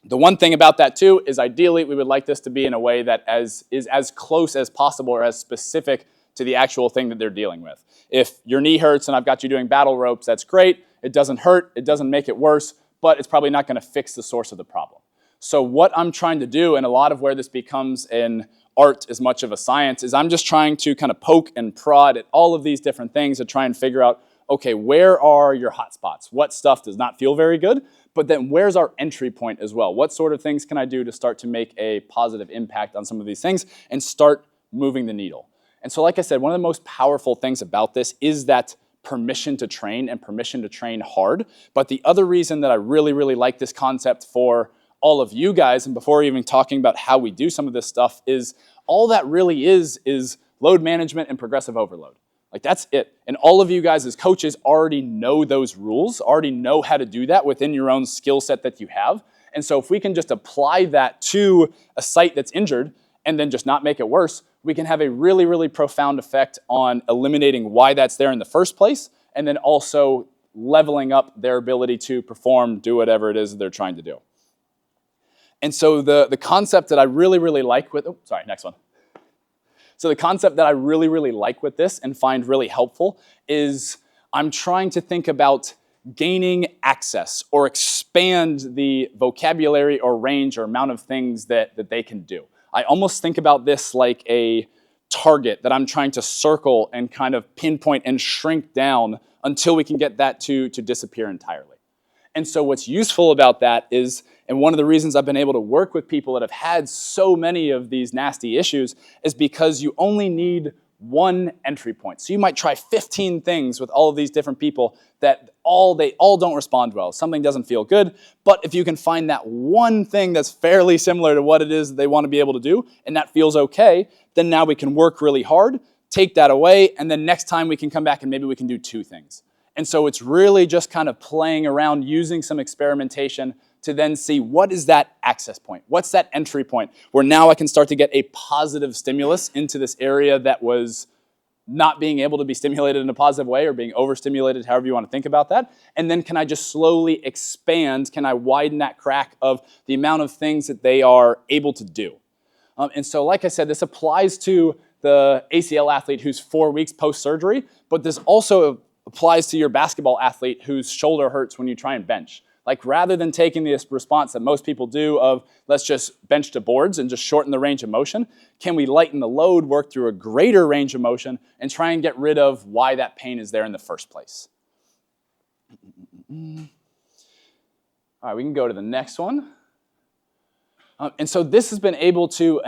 the one thing about that too is ideally we would like this to be in a way that is as close as possible or as specific to the actual thing that they're dealing with. If your knee hurts and I've got you doing battle ropes, that's great. It doesn't hurt, it doesn't make it worse, but it's probably not going to fix the source of the problem. So what I'm trying to do, and a lot of where this becomes an art as much of a science, is I'm just trying to kind of poke and prod at all of these different things to try and figure out, okay, where are your hot spots? What stuff does not feel very good? But then where's our entry point as well? What sort of things can I do to start to make a positive impact on some of these things and start moving the needle? And so like I said, one of the most powerful things about this is that permission to train and permission to train hard. But the other reason that I really, really like this concept for all of you guys, and before even talking about how we do some of this stuff, is all that really is load management and progressive overload. Like that's it. And all of you guys as coaches already know those rules, already know how to do that within your own skill set that you have. And so if we can just apply that to a site that's injured and then just not make it worse, we can have a really, really profound effect on eliminating why that's there in the first place, and then also leveling up their ability to perform, do whatever it is that they're trying to do. And so the concept that I really, really like with, next one. So the concept that I really, really like with this and find really helpful is I'm trying to think about gaining access or expand the vocabulary or range or amount of things that they can do. I almost think about this like a target that I'm trying to circle and kind of pinpoint and shrink down until we can get that to disappear entirely. And so what's useful about that is, and one of the reasons I've been able to work with people that have had so many of these nasty issues is because you only need one entry point. So you might try 15 things with all of these different people that they all don't respond well. Something doesn't feel good, but if you can find that one thing that's fairly similar to what it is that they want to be able to do, and that feels okay, then now we can work really hard, take that away, and then next time we can come back and maybe we can do 2 things. And so it's really just kind of playing around, using some experimentation to then see what is that access point? What's that entry point where now I can start to get a positive stimulus into this area that was not being able to be stimulated in a positive way or being overstimulated, however you want to think about that. And then can I just slowly expand, can I widen that crack of the amount of things that they are able to do? And so like I said, this applies to the ACL athlete who's 4 weeks post-surgery, but this also applies to your basketball athlete whose shoulder hurts when you try and bench. Like rather than taking this response that most people do of let's just bench to boards and just shorten the range of motion, can we lighten the load, work through a greater range of motion, and try and get rid of why that pain is there in the first place? All right, we can go to the next one. And so this has been able to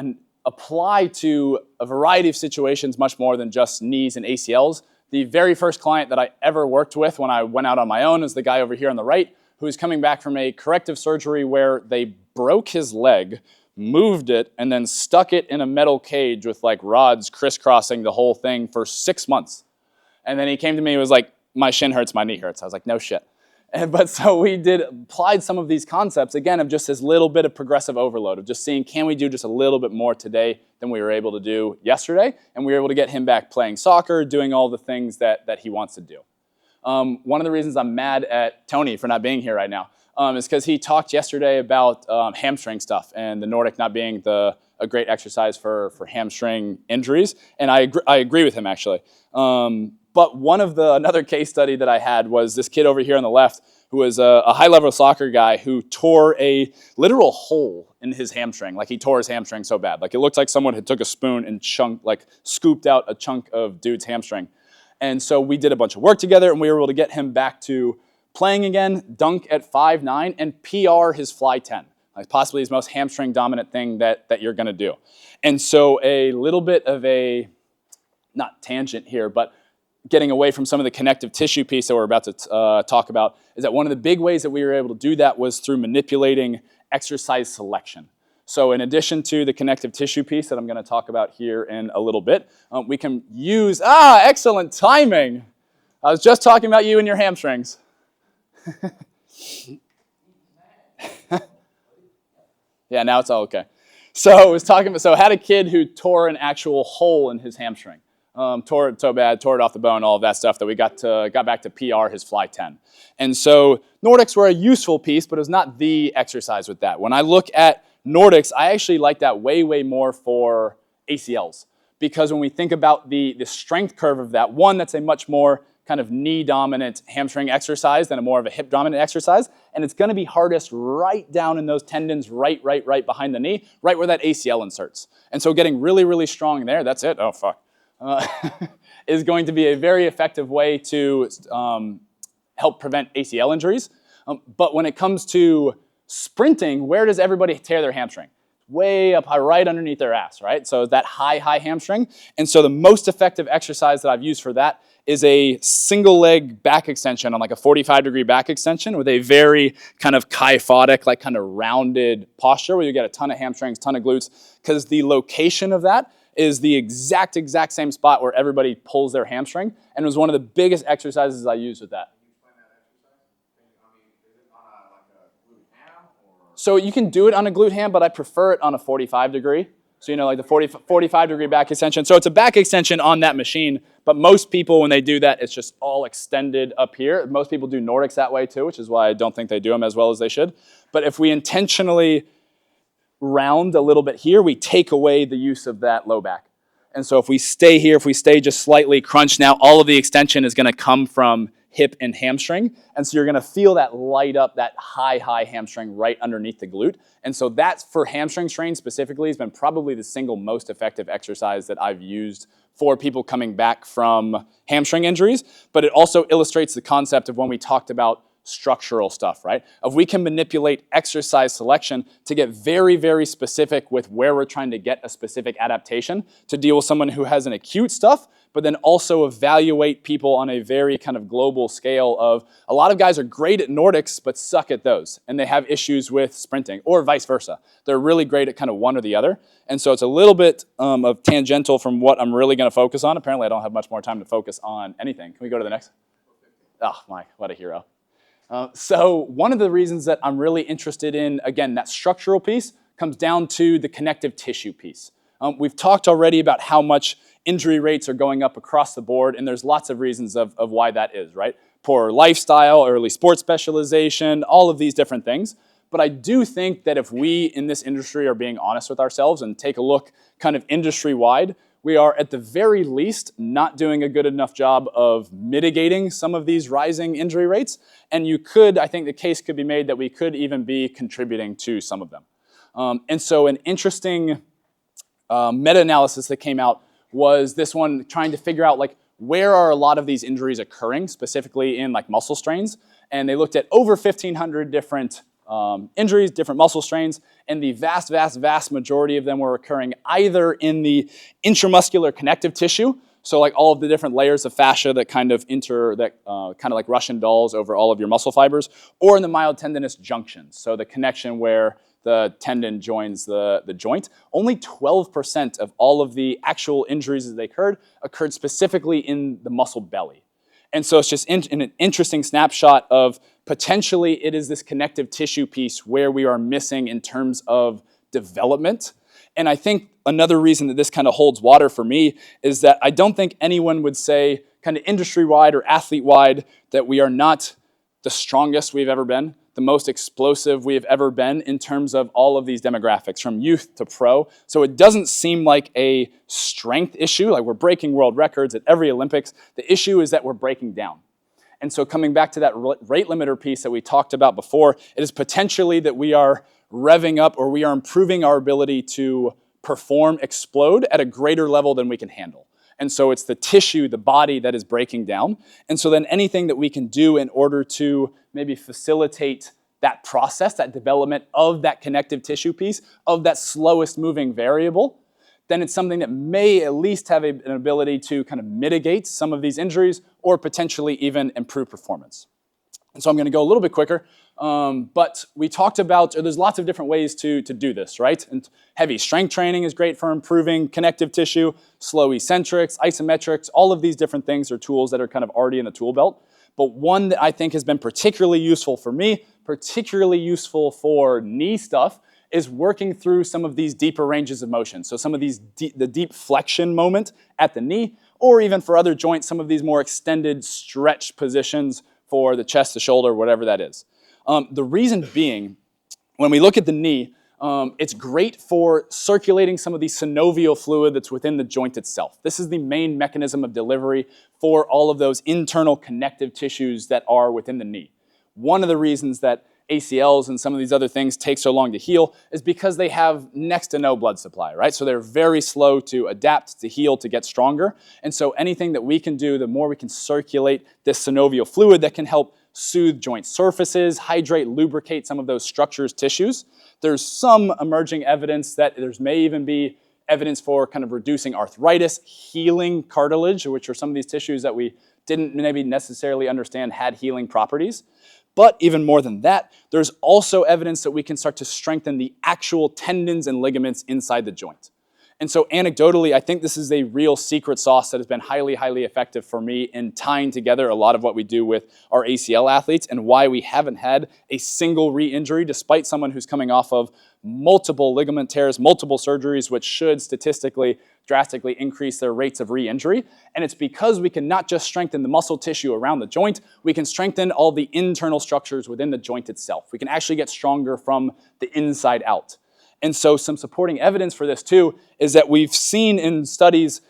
apply to a variety of situations much more than just knees and ACLs. The very first client that I ever worked with when I went out on my own is the guy over here on the right, who is coming back from a corrective surgery where they broke his leg, moved it, and then stuck it in a metal cage with like rods crisscrossing the whole thing for 6 months. And then he came to me and was like, my shin hurts, my knee hurts. I was like, no shit. But so we applied some of these concepts, again, of just this little bit of progressive overload, of just seeing, can we do just a little bit more today than we were able to do yesterday? And we were able to get him back playing soccer, doing all the things that he wants to do. One of the reasons I'm mad at Tony for not being here right now is because he talked yesterday about hamstring stuff and the Nordic not being a great exercise for hamstring injuries. And I agree with him, actually. But another case study that I had was this kid over here on the left who was a high-level soccer guy who tore a literal hole in his hamstring. Like he tore his hamstring so bad. Like it looked like someone had took a spoon and scooped out a chunk of dude's hamstring. And so we did a bunch of work together and we were able to get him back to playing again, dunk at 5'9", and PR his fly 10. Like possibly his most hamstring dominant thing that you're gonna do. And so a little bit of a, not tangent here, but getting away from some of the connective tissue piece that we're about to talk about, is that one of the big ways that we were able to do that was through manipulating exercise selection. So in addition to the connective tissue piece that I'm going to talk about here in a little bit, we can use, excellent timing. I was just talking about you and your hamstrings. Yeah, now it's all okay. So I had a kid who tore an actual hole in his hamstring. Tore it so bad, tore it off the bone, all of that stuff that we got back to PR his fly 10. And so Nordics were a useful piece, but it was not the exercise with that. When I look at Nordics, I actually like that way, way more for ACLs. Because when we think about the strength curve of that, one, that's a much more kind of knee-dominant hamstring exercise than a more of a hip-dominant exercise. And it's going to be hardest right down in those tendons, right behind the knee, right where that ACL inserts. And so getting really, really strong there, that's it. Oh, fuck. Is going to be a very effective way to help prevent ACL injuries. But when it comes to sprinting, where does everybody tear their hamstring? way up high, right underneath their ass, right? So that high hamstring. And so the most effective exercise that I've used for that is a single leg back extension on like a 45-degree back extension with a very kind of kyphotic, like kind of rounded posture where you get a ton of hamstrings, ton of glutes, because the location of that is the exact same spot where everybody pulls their hamstring. And it was one of the biggest exercises I used with that. So you can do it on a glute ham, but I prefer it on a 45 degree. So, like the 45 degree back extension. So it's a back extension on that machine, but most people, when they do that, it's just all extended up here. Most people do Nordics that way too, which is why I don't think they do them as well as they should. But if we intentionally round a little bit here, we take away the use of that low back. And so if we stay here, if we stay just slightly crunched now, all of the extension is going to come from hip and hamstring. And so you're going to feel that light up, that high hamstring right underneath the glute. And so that's, for hamstring strain specifically, has been probably the single most effective exercise that I've used for people coming back from hamstring injuries. But it also illustrates the concept of when we talked about structural stuff, right? If we can manipulate exercise selection to get very specific with where we're trying to get a specific adaptation to deal with someone who has an acute stuff, but then also evaluate people on a very kind of global scale of a lot of guys are great at Nordics but suck at those, and they have issues with sprinting, or vice versa. They're really great at kind of one or the other. And so it's a little bit of tangential from what I'm really going to focus on. Apparently I don't have much more time to focus on anything. Can we go to the next? Oh, Mike, what a hero. So one of the reasons that I'm really interested in, again, that structural piece comes down to the connective tissue piece. We've talked already about how much injury rates are going up across the board, and there's lots of reasons of why that is, right? Poor lifestyle, early sports specialization, all of these different things. But I do think that if we in this industry are being honest with ourselves and take a look kind of industry-wide, we are at the very least not doing a good enough job of mitigating some of these rising injury rates. And I think the case could be made that we could even be contributing to some of them. And so an interesting meta-analysis that came out was this one trying to figure out like where are a lot of these injuries occurring, specifically in like muscle strains. And they looked at over 1,500 different injuries, different muscle strains, and the vast majority of them were occurring either in the intramuscular connective tissue, so like all of the different layers of fascia that kind of kind of like Russian dolls over all of your muscle fibers, or in the myotendinous junctions, so the connection where the tendon joins the joint. Only 12% of all of the actual injuries that occurred specifically in the muscle belly. And so it's just an interesting snapshot of potentially it is this connective tissue piece where we are missing in terms of development. And I think another reason that this kind of holds water for me is that I don't think anyone would say kind of industry-wide or athlete-wide that we are not the strongest we've ever been, the most explosive we have ever been in terms of all of these demographics, from youth to pro. So it doesn't seem like a strength issue, like we're breaking world records at every Olympics. The issue is that we're breaking down. And so coming back to that rate limiter piece that we talked about before, it is potentially that we are revving up or we are improving our ability to perform, explode at a greater level than we can handle. And so it's the tissue, the body that is breaking down. And so then anything that we can do in order to maybe facilitate that process, that development of that connective tissue piece, of that slowest moving variable, then it's something that may at least have an ability to kind of mitigate some of these injuries or potentially even improve performance. And so I'm going to go a little bit quicker, but we talked about, there's lots of different ways to do this, right? And heavy strength training is great for improving connective tissue, slow eccentrics, isometrics, all of these different things are tools that are kind of already in the tool belt. But one that I think has been particularly useful for me, particularly useful for knee stuff, is working through some of these deeper ranges of motion. So some of these, the deep flexion moment at the knee, or even for other joints, some of these more extended stretch positions for the chest, the shoulder, whatever that is. The reason being, when we look at the knee, it's great for circulating some of the synovial fluid that's within the joint itself. This is the main mechanism of delivery for all of those internal connective tissues that are within the knee. One of the reasons that ACLs and some of these other things take so long to heal is because they have next to no blood supply, right? So they're very slow to adapt, to heal, to get stronger. And so anything that we can do, the more we can circulate this synovial fluid that can help soothe joint surfaces, hydrate, lubricate some of those structures, tissues. There's some emerging evidence that there may even be evidence for kind of reducing arthritis, healing cartilage, which are some of these tissues that we didn't maybe necessarily understand had healing properties. But even more than that, there's also evidence that we can start to strengthen the actual tendons and ligaments inside the joint. And so anecdotally, I think this is a real secret sauce that has been highly, highly effective for me in tying together a lot of what we do with our ACL athletes and why we haven't had a single re-injury despite someone who's coming off of multiple ligament tears, multiple surgeries, which should statistically drastically increase their rates of re-injury. And it's because we can not just strengthen the muscle tissue around the joint, we can strengthen all the internal structures within the joint itself. We can actually get stronger from the inside out. And so some supporting evidence for this too is that we've seen in studies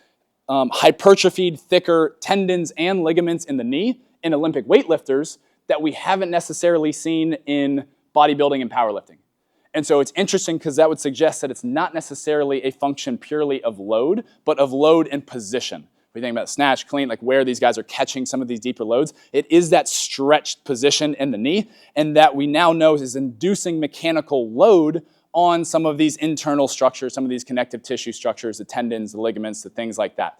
hypertrophied, thicker tendons and ligaments in the knee in Olympic weightlifters that we haven't necessarily seen in bodybuilding and powerlifting. And so it's interesting because that would suggest that it's not necessarily a function purely of load, but of load and position. If we think about snatch, clean, like where these guys are catching some of these deeper loads, it is that stretched position in the knee, and that we now know is inducing mechanical load on some of these internal structures, some of these connective tissue structures, the tendons, the ligaments, the things like that.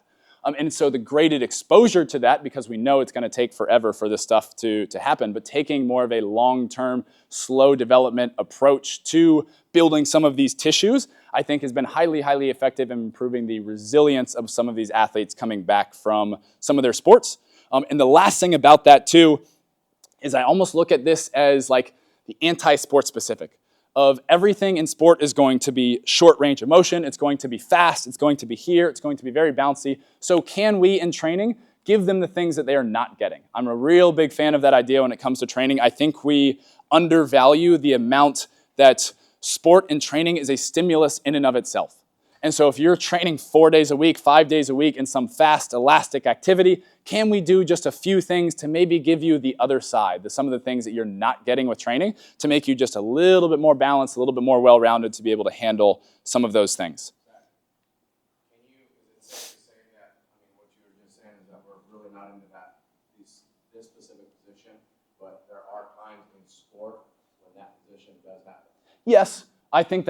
And so the graded exposure to that, because we know it's going to take forever for this stuff to happen, but taking more of a long-term, slow development approach to building some of these tissues, I think has been highly, highly effective in improving the resilience of some of these athletes coming back from some of their sports. And the last thing about that too is I almost look at this as like the anti-sport specific. Of everything in sport is going to be short range of motion, it's going to be fast, it's going to be here, it's going to be very bouncy. So can we in training give them the things that they are not getting? I'm a real big fan of that idea when it comes to training. I think we undervalue the amount that sport and training is a stimulus in and of itself. And so if you're training 4 days a week, 5 days a week in some fast, elastic activity, can we do just a few things to maybe give you the other side, some of the things that you're not getting with training, to make you just a little bit more balanced, a little bit more well-rounded to be able to handle some of those things? Is it safe to say that, what you were just saying is that we're really not into this specific position, but there are times in sport when that position does happen? Yes, I think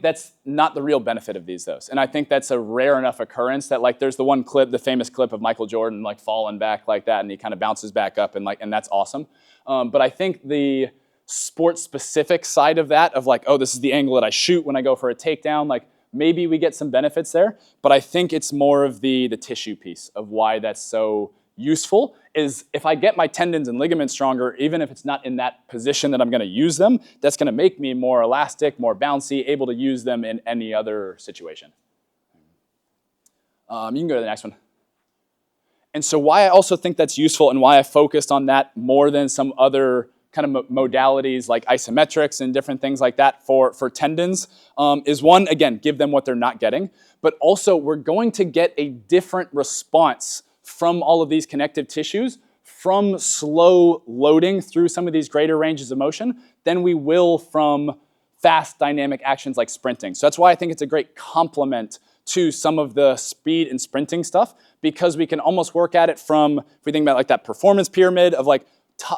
that's not the real benefit of these, though. And I think that's a rare enough occurrence that, like, there's the one clip, the famous clip of Michael Jordan, like, falling back like that, and he kind of bounces back up, and that's awesome. But I think the sport-specific side of that, of like, oh, this is the angle that I shoot when I go for a takedown, like, maybe we get some benefits there. But I think it's more of the tissue piece of why that's so useful, is if I get my tendons and ligaments stronger, even if it's not in that position that I'm going to use them, that's going to make me more elastic, more bouncy, able to use them in any other situation. You can go to the next one. And so why I also think that's useful and why I focused on that more than some other kind of modalities like isometrics and different things like that for tendons is one, again, give them what they're not getting, but also we're going to get a different response from all of these connective tissues from slow loading through some of these greater ranges of motion than we will from fast dynamic actions like sprinting. So that's why I think it's a great complement to some of the speed and sprinting stuff, because we can almost work at it from, if we think about like that performance pyramid of like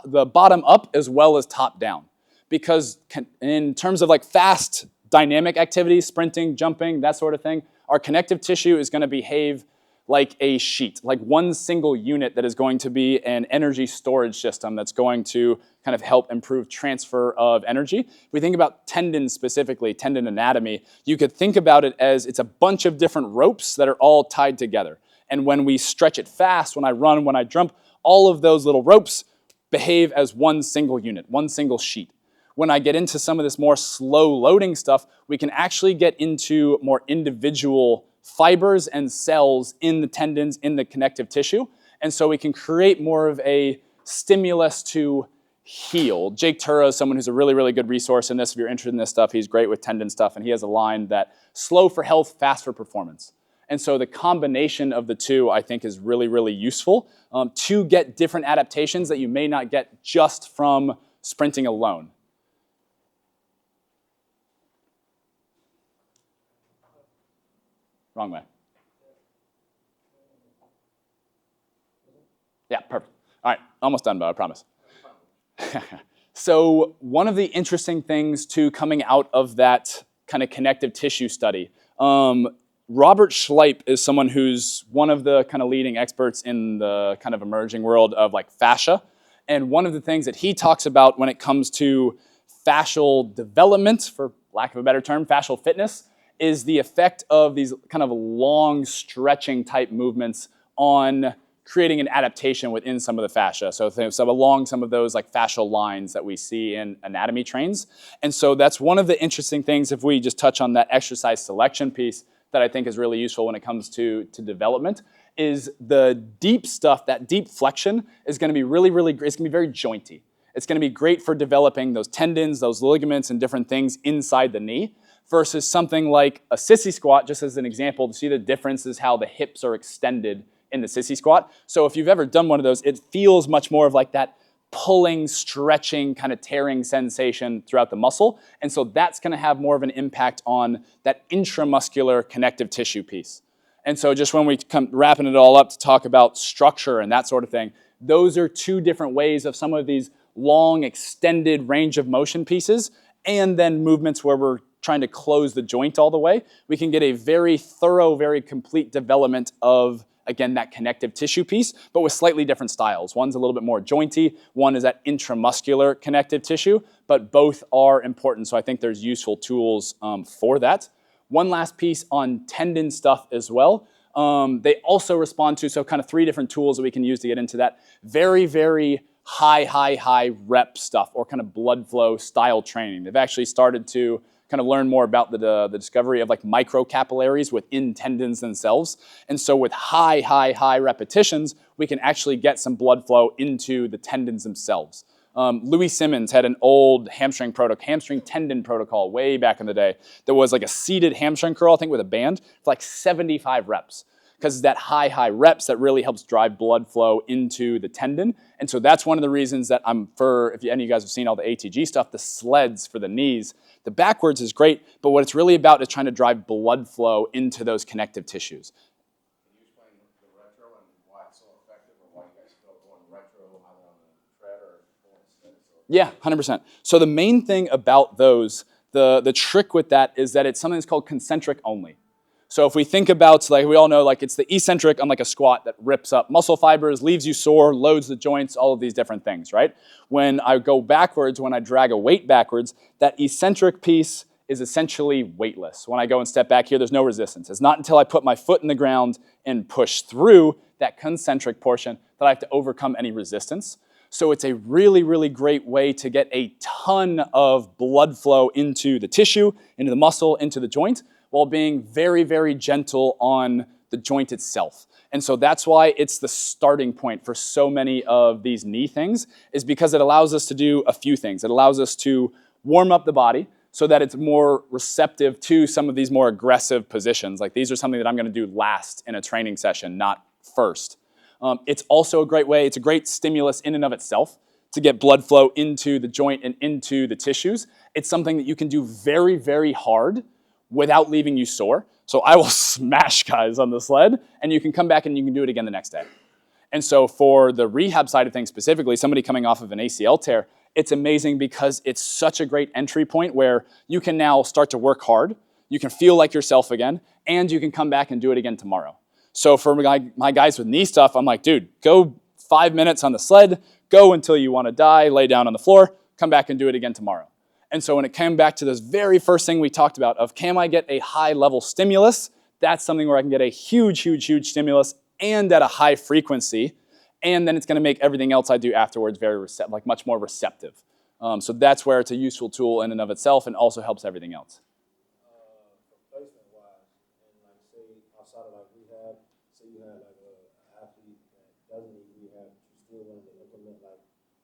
the bottom up as well as top down. Because in terms of like fast dynamic activities, sprinting, jumping, that sort of thing, our connective tissue is going to behave like a sheet, like one single unit that is going to be an energy storage system that's going to kind of help improve transfer of energy. If we think about tendons specifically, tendon anatomy, you could think about it as it's a bunch of different ropes that are all tied together. And when we stretch it fast, when I run, when I jump, all of those little ropes behave as one single unit, one single sheet. When I get into some of this more slow loading stuff, we can actually get into more individual fibers and cells in the tendons, in the connective tissue. And so we can create more of a stimulus to heal. Jake Tura is someone who's a really, really good resource in this. If you're interested in this stuff, he's great with tendon stuff, and he has a line that slow for health, fast for performance. And so the combination of the two, I think, is really, really useful to get different adaptations that you may not get just from sprinting alone. Wrong way. Yeah, perfect. All Almost done, Bo, I promise. So one of the interesting things too coming out of that kind of connective tissue study, Robert Schleip is someone who's one of the kind of leading experts in the kind of emerging world of like fascia. And one of the things that he talks about when it comes to fascial development, for lack of a better term, fascial fitness, is the effect of these kind of long stretching type movements on creating an adaptation within some of the fascia. So along some of those like fascial lines that we see in anatomy trains. And so that's one of the interesting things, if we just touch on that exercise selection piece, that I think is really useful when it comes to development, is the deep stuff, that deep flexion is gonna be really, really great. It's gonna be very jointy. It's gonna be great for developing those tendons, those ligaments, and different things inside the knee, versus something like a sissy squat, just as an example, to see the difference is how the hips are extended in the sissy squat. So if you've ever done one of those, it feels much more of like that pulling, stretching, kind of tearing sensation throughout the muscle. And so that's gonna have more of an impact on that intramuscular connective tissue piece. And so just when we come wrapping it all up to talk about structure and that sort of thing, those are two different ways of some of these long, extended range of motion pieces, and then movements where we're trying to close the joint all the way. We can get a very thorough, very complete development of, again, that connective tissue piece, but with slightly different styles. One's a little bit more jointy, one is that intramuscular connective tissue, but both are important, so I think there's useful tools for that. One last piece on tendon stuff as well. They also respond to, so kind of 3 different tools that we can use to get into that very, very high rep stuff, or kind of blood flow style training. They've actually started to kind of learn more about the discovery of like microcapillaries within tendons themselves. And so with high repetitions, we can actually get some blood flow into the tendons themselves. Louis Simmons had an old hamstring tendon protocol way back in the day that was like a seated hamstring curl, I think with a band, for like 75 reps. Because that high reps that really helps drive blood flow into the tendon. And so that's one of the reasons that if any of you guys have seen all the ATG stuff, the sleds for the knees, the backwards is great, but what it's really about is trying to drive blood flow into those connective tissues. Can you explain the retro and why it's so effective, or why you guys feel going retro either on the tread or going steady? Yeah, 100%. So the main thing about those, the trick with that is that it's something that's called concentric only. So if we think about, like we all know, like it's the eccentric on like a squat that rips up muscle fibers, leaves you sore, loads the joints, all of these different things, right? When I go backwards, when I drag a weight backwards, that eccentric piece is essentially weightless. When I go and step back here, there's no resistance. It's not until I put my foot in the ground and push through that concentric portion that I have to overcome any resistance. So it's a really, really great way to get a ton of blood flow into the tissue, into the muscle, into the joint, while being very, very gentle on the joint itself. And so that's why it's the starting point for so many of these knee things, is because it allows us to do a few things. It allows us to warm up the body so that it's more receptive to some of these more aggressive positions. Like these are something that I'm gonna do last in a training session, not first. It's also a great way, it's a great stimulus in and of itself to get blood flow into the joint and into the tissues. It's something that you can do very, very hard without leaving you sore. So I will smash guys on the sled, and you can come back and you can do it again the next day. And so for the rehab side of things specifically, somebody coming off of an ACL tear, it's amazing because it's such a great entry point where you can now start to work hard, you can feel like yourself again, and you can come back and do it again tomorrow. So for my guys with knee stuff, I'm like, dude, go 5 minutes on the sled, go until you want to die, lay down on the floor, come back and do it again tomorrow. And so when it came back to this very first thing we talked about of can I get a high level stimulus, that's something where I can get a huge stimulus and at a high frequency, and then it's going to make everything else I do afterwards very much more receptive. So that's where it's a useful tool in and of itself, and also helps everything else. Replacement wise, and like say outside of like rehab, say you had like an athlete that doesn't need rehab, but you still wanted to implement like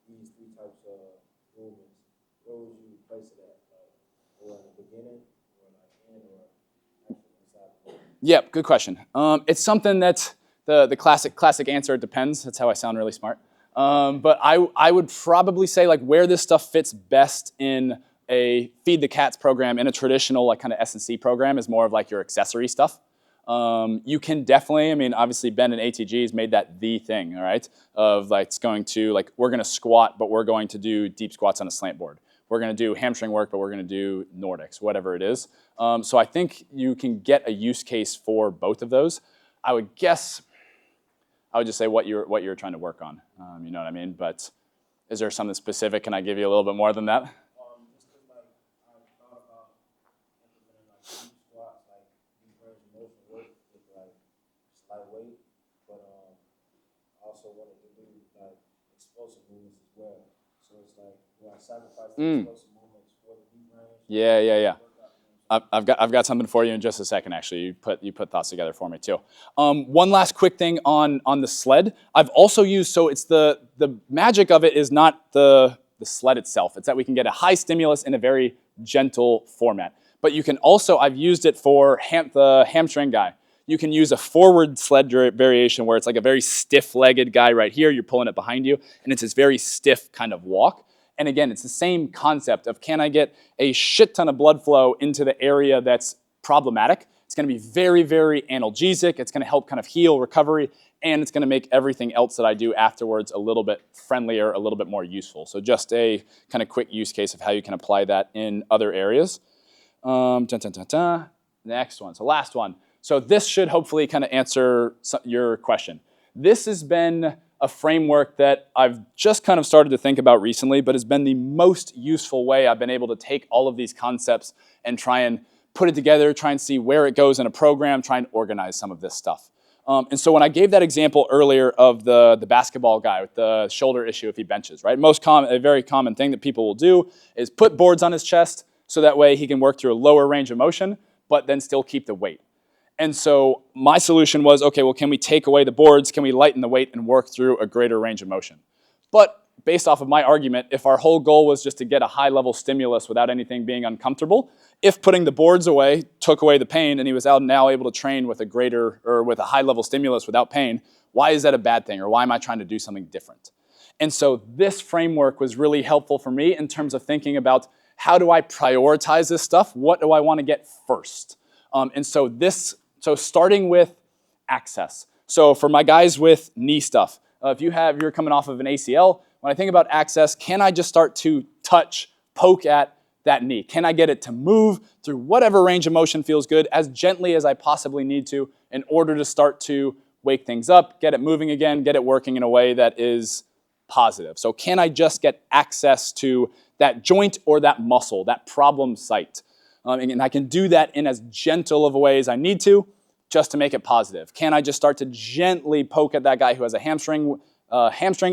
these 3 types of movements, where would you place it at? Like, or in the beginning, or like in, or actually inside the movement? Yeah, good question. It's something that the classic answer, it depends. That's how I sound really smart. But I would probably say like where this stuff fits best in a Feed the Cats program, in a traditional like kind of S&C program, is more of like your accessory stuff. You can definitely, I mean, obviously Ben and ATG has made that the thing, all right? Of like, it's going to, like, we're gonna squat, but we're going to do deep squats on a slant board. We're gonna do hamstring work, but we're gonna do Nordics, whatever it is. So I think you can get a use case for both of those. I would guess, I would just say what you're trying to work on, you know what I mean? But is there something specific? Can I give you a little bit more than that? Just because like I thought about implementing like deep squats, like deep range of motion work with like slight weight, but also wanted to do like explosive movements as well. So it's like, do I sacrifice the explosive movements for the deep range? Yeah. I've got something for you in just a second. Actually, you put thoughts together for me too. One last quick thing on the sled. I've also used, so it's the magic of it is not the sled itself. It's that we can get a high stimulus in a very gentle format. But you can also, I've used it for the hamstring guy. You can use a forward sled variation where it's like a very stiff-legged guy right here. You're pulling it behind you, and it's this very stiff kind of walk. And again, it's the same concept of, can I get a shit ton of blood flow into the area that's problematic? It's gonna be very, very analgesic. It's gonna help kind of heal recovery, and it's gonna make everything else that I do afterwards a little bit friendlier, a little bit more useful. So just a kind of quick use case of how you can apply that in other areas. Next one, so last one. So this should hopefully kind of answer your question. This has been a framework that I've just kind of started to think about recently, but has been the most useful way I've been able to take all of these concepts and try and put it together, try and see where it goes in a program, try and organize some of this stuff. And so when I gave that example earlier of the basketball guy with the shoulder issue if he benches, right? A very common thing that people will do is put boards on his chest so that way he can work through a lower range of motion, but then still keep the weight. And so my solution was, okay, well, can we take away the boards? Can we lighten the weight and work through a greater range of motion? But based off of my argument, if our whole goal was just to get a high-level stimulus without anything being uncomfortable, if putting the boards away took away the pain and he was now able to train with a high-level stimulus without pain, why is that a bad thing? Or why am I trying to do something different? And so this framework was really helpful for me in terms of thinking about, how do I prioritize this stuff? What do I want to get first? So starting with access. So for my guys with knee stuff, if you're coming off of an ACL, when I think about access, can I just start to poke at that knee? Can I get it to move through whatever range of motion feels good as gently as I possibly need to in order to start to wake things up, get it moving again, get it working in a way that is positive? So can I just get access to that joint or that muscle, that problem site? And I can do that in as gentle of a way as I need to, just to make it positive. Can I just start to gently poke at that guy who has a hamstring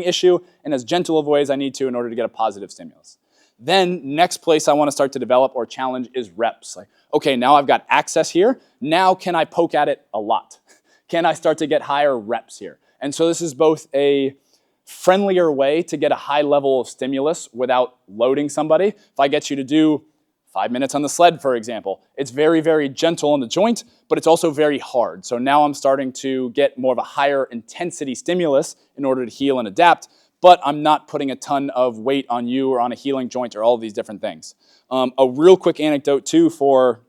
issue in as gentle of a way as I need to in order to get a positive stimulus? Then next place I want to start to develop or challenge is reps. Like, okay, now I've got access here. Now can I poke at it a lot? Can I start to get higher reps here? And so this is both a friendlier way to get a high level of stimulus without loading somebody. If I get you to do 5 minutes on the sled, for example, it's very, very gentle on the joint, but it's also very hard. So now I'm starting to get more of a higher intensity stimulus in order to heal and adapt, but I'm not putting a ton of weight on you or on a healing joint or all of these different things. A real quick anecdote too for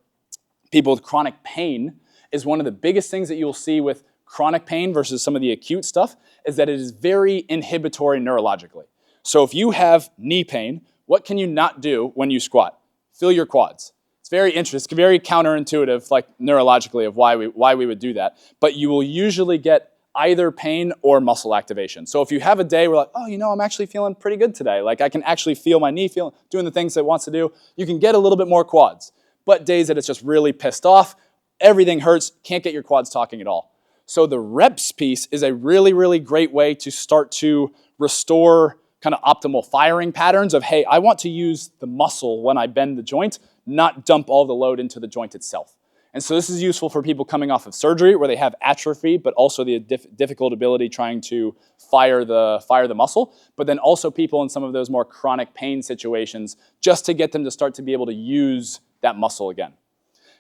people with chronic pain is one of the biggest things that you'll see with chronic pain versus some of the acute stuff is that it is very inhibitory neurologically. So if you have knee pain, what can you not do when you squat? Feel your quads. It's very interesting, very counterintuitive, like neurologically, of why we would do that. But you will usually get either pain or muscle activation. So if you have a day where like, oh, I'm actually feeling pretty good today. Like I can actually feel my knee doing the things that it wants to do. You can get a little bit more quads. But days that it's just really pissed off, everything hurts, can't get your quads talking at all. So the reps piece is a really, really great way to start to restore kind of optimal firing patterns of, hey, I want to use the muscle when I bend the joint, not dump all the load into the joint itself. And so this is useful for people coming off of surgery where they have atrophy, but also the difficult ability trying to fire the muscle, but then also people in some of those more chronic pain situations just to get them to start to be able to use that muscle again.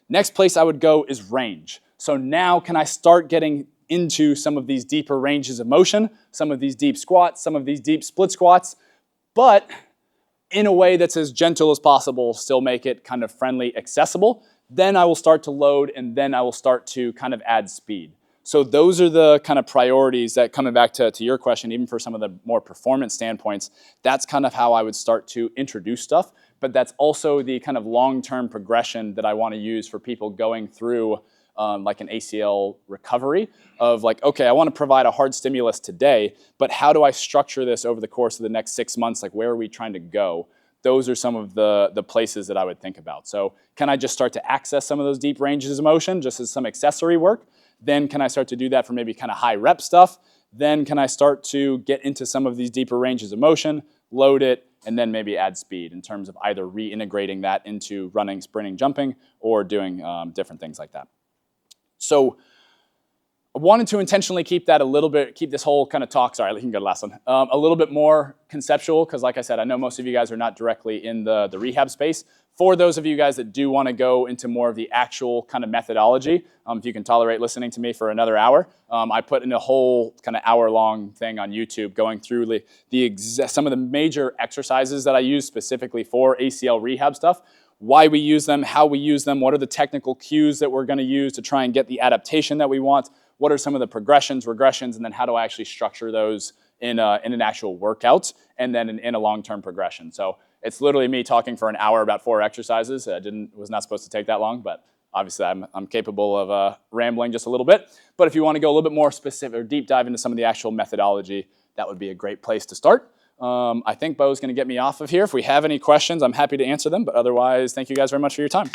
Next place I would go is range. So now can I start getting into some of these deeper ranges of motion, some of these deep squats, some of these deep split squats, but in a way that's as gentle as possible, still make it kind of friendly, accessible. then I will start to load, and then I will start to kind of add speed. So those are the kind of priorities that, coming back to your question, even for some of the more performance standpoints, that's kind of how I would start to introduce stuff. But that's also the kind of long-term progression that I want to use for people going through like an ACL recovery of like, okay, I want to provide a hard stimulus today, but how do I structure this over the course of the next 6 months? Like, where are we trying to go? Those are some of the places that I would think about. So can I just start to access some of those deep ranges of motion just as some accessory work? Then can I start to do that for maybe kind of high rep stuff? Then can I start to get into some of these deeper ranges of motion, load it, and then maybe add speed in terms of either reintegrating that into running, sprinting, jumping, or doing different things like that. So I wanted to intentionally keep that a little bit, keep this whole kind of talk, sorry, you can go to the last one, a little bit more conceptual, because like I said, I know most of you guys are not directly in the rehab space. For those of you guys that do want to go into more of the actual kind of methodology, if you can tolerate listening to me for another hour, I put in a whole kind of hour-long thing on YouTube going through some of the major exercises that I use specifically for ACL rehab stuff, why we use them, how we use them, what are the technical cues that we're going to use to try and get the adaptation that we want, what are some of the progressions, regressions, and then how do I actually structure those in an actual workout and then in a long-term progression. So it's literally me talking for an hour about 4 exercises. Was not supposed to take that long, but obviously I'm capable of rambling just a little bit. But if you want to go a little bit more specific or deep dive into some of the actual methodology, that would be a great place to start. I think Bo's going to get me off of here. If we have any questions, I'm happy to answer them. But otherwise, thank you guys very much for your time.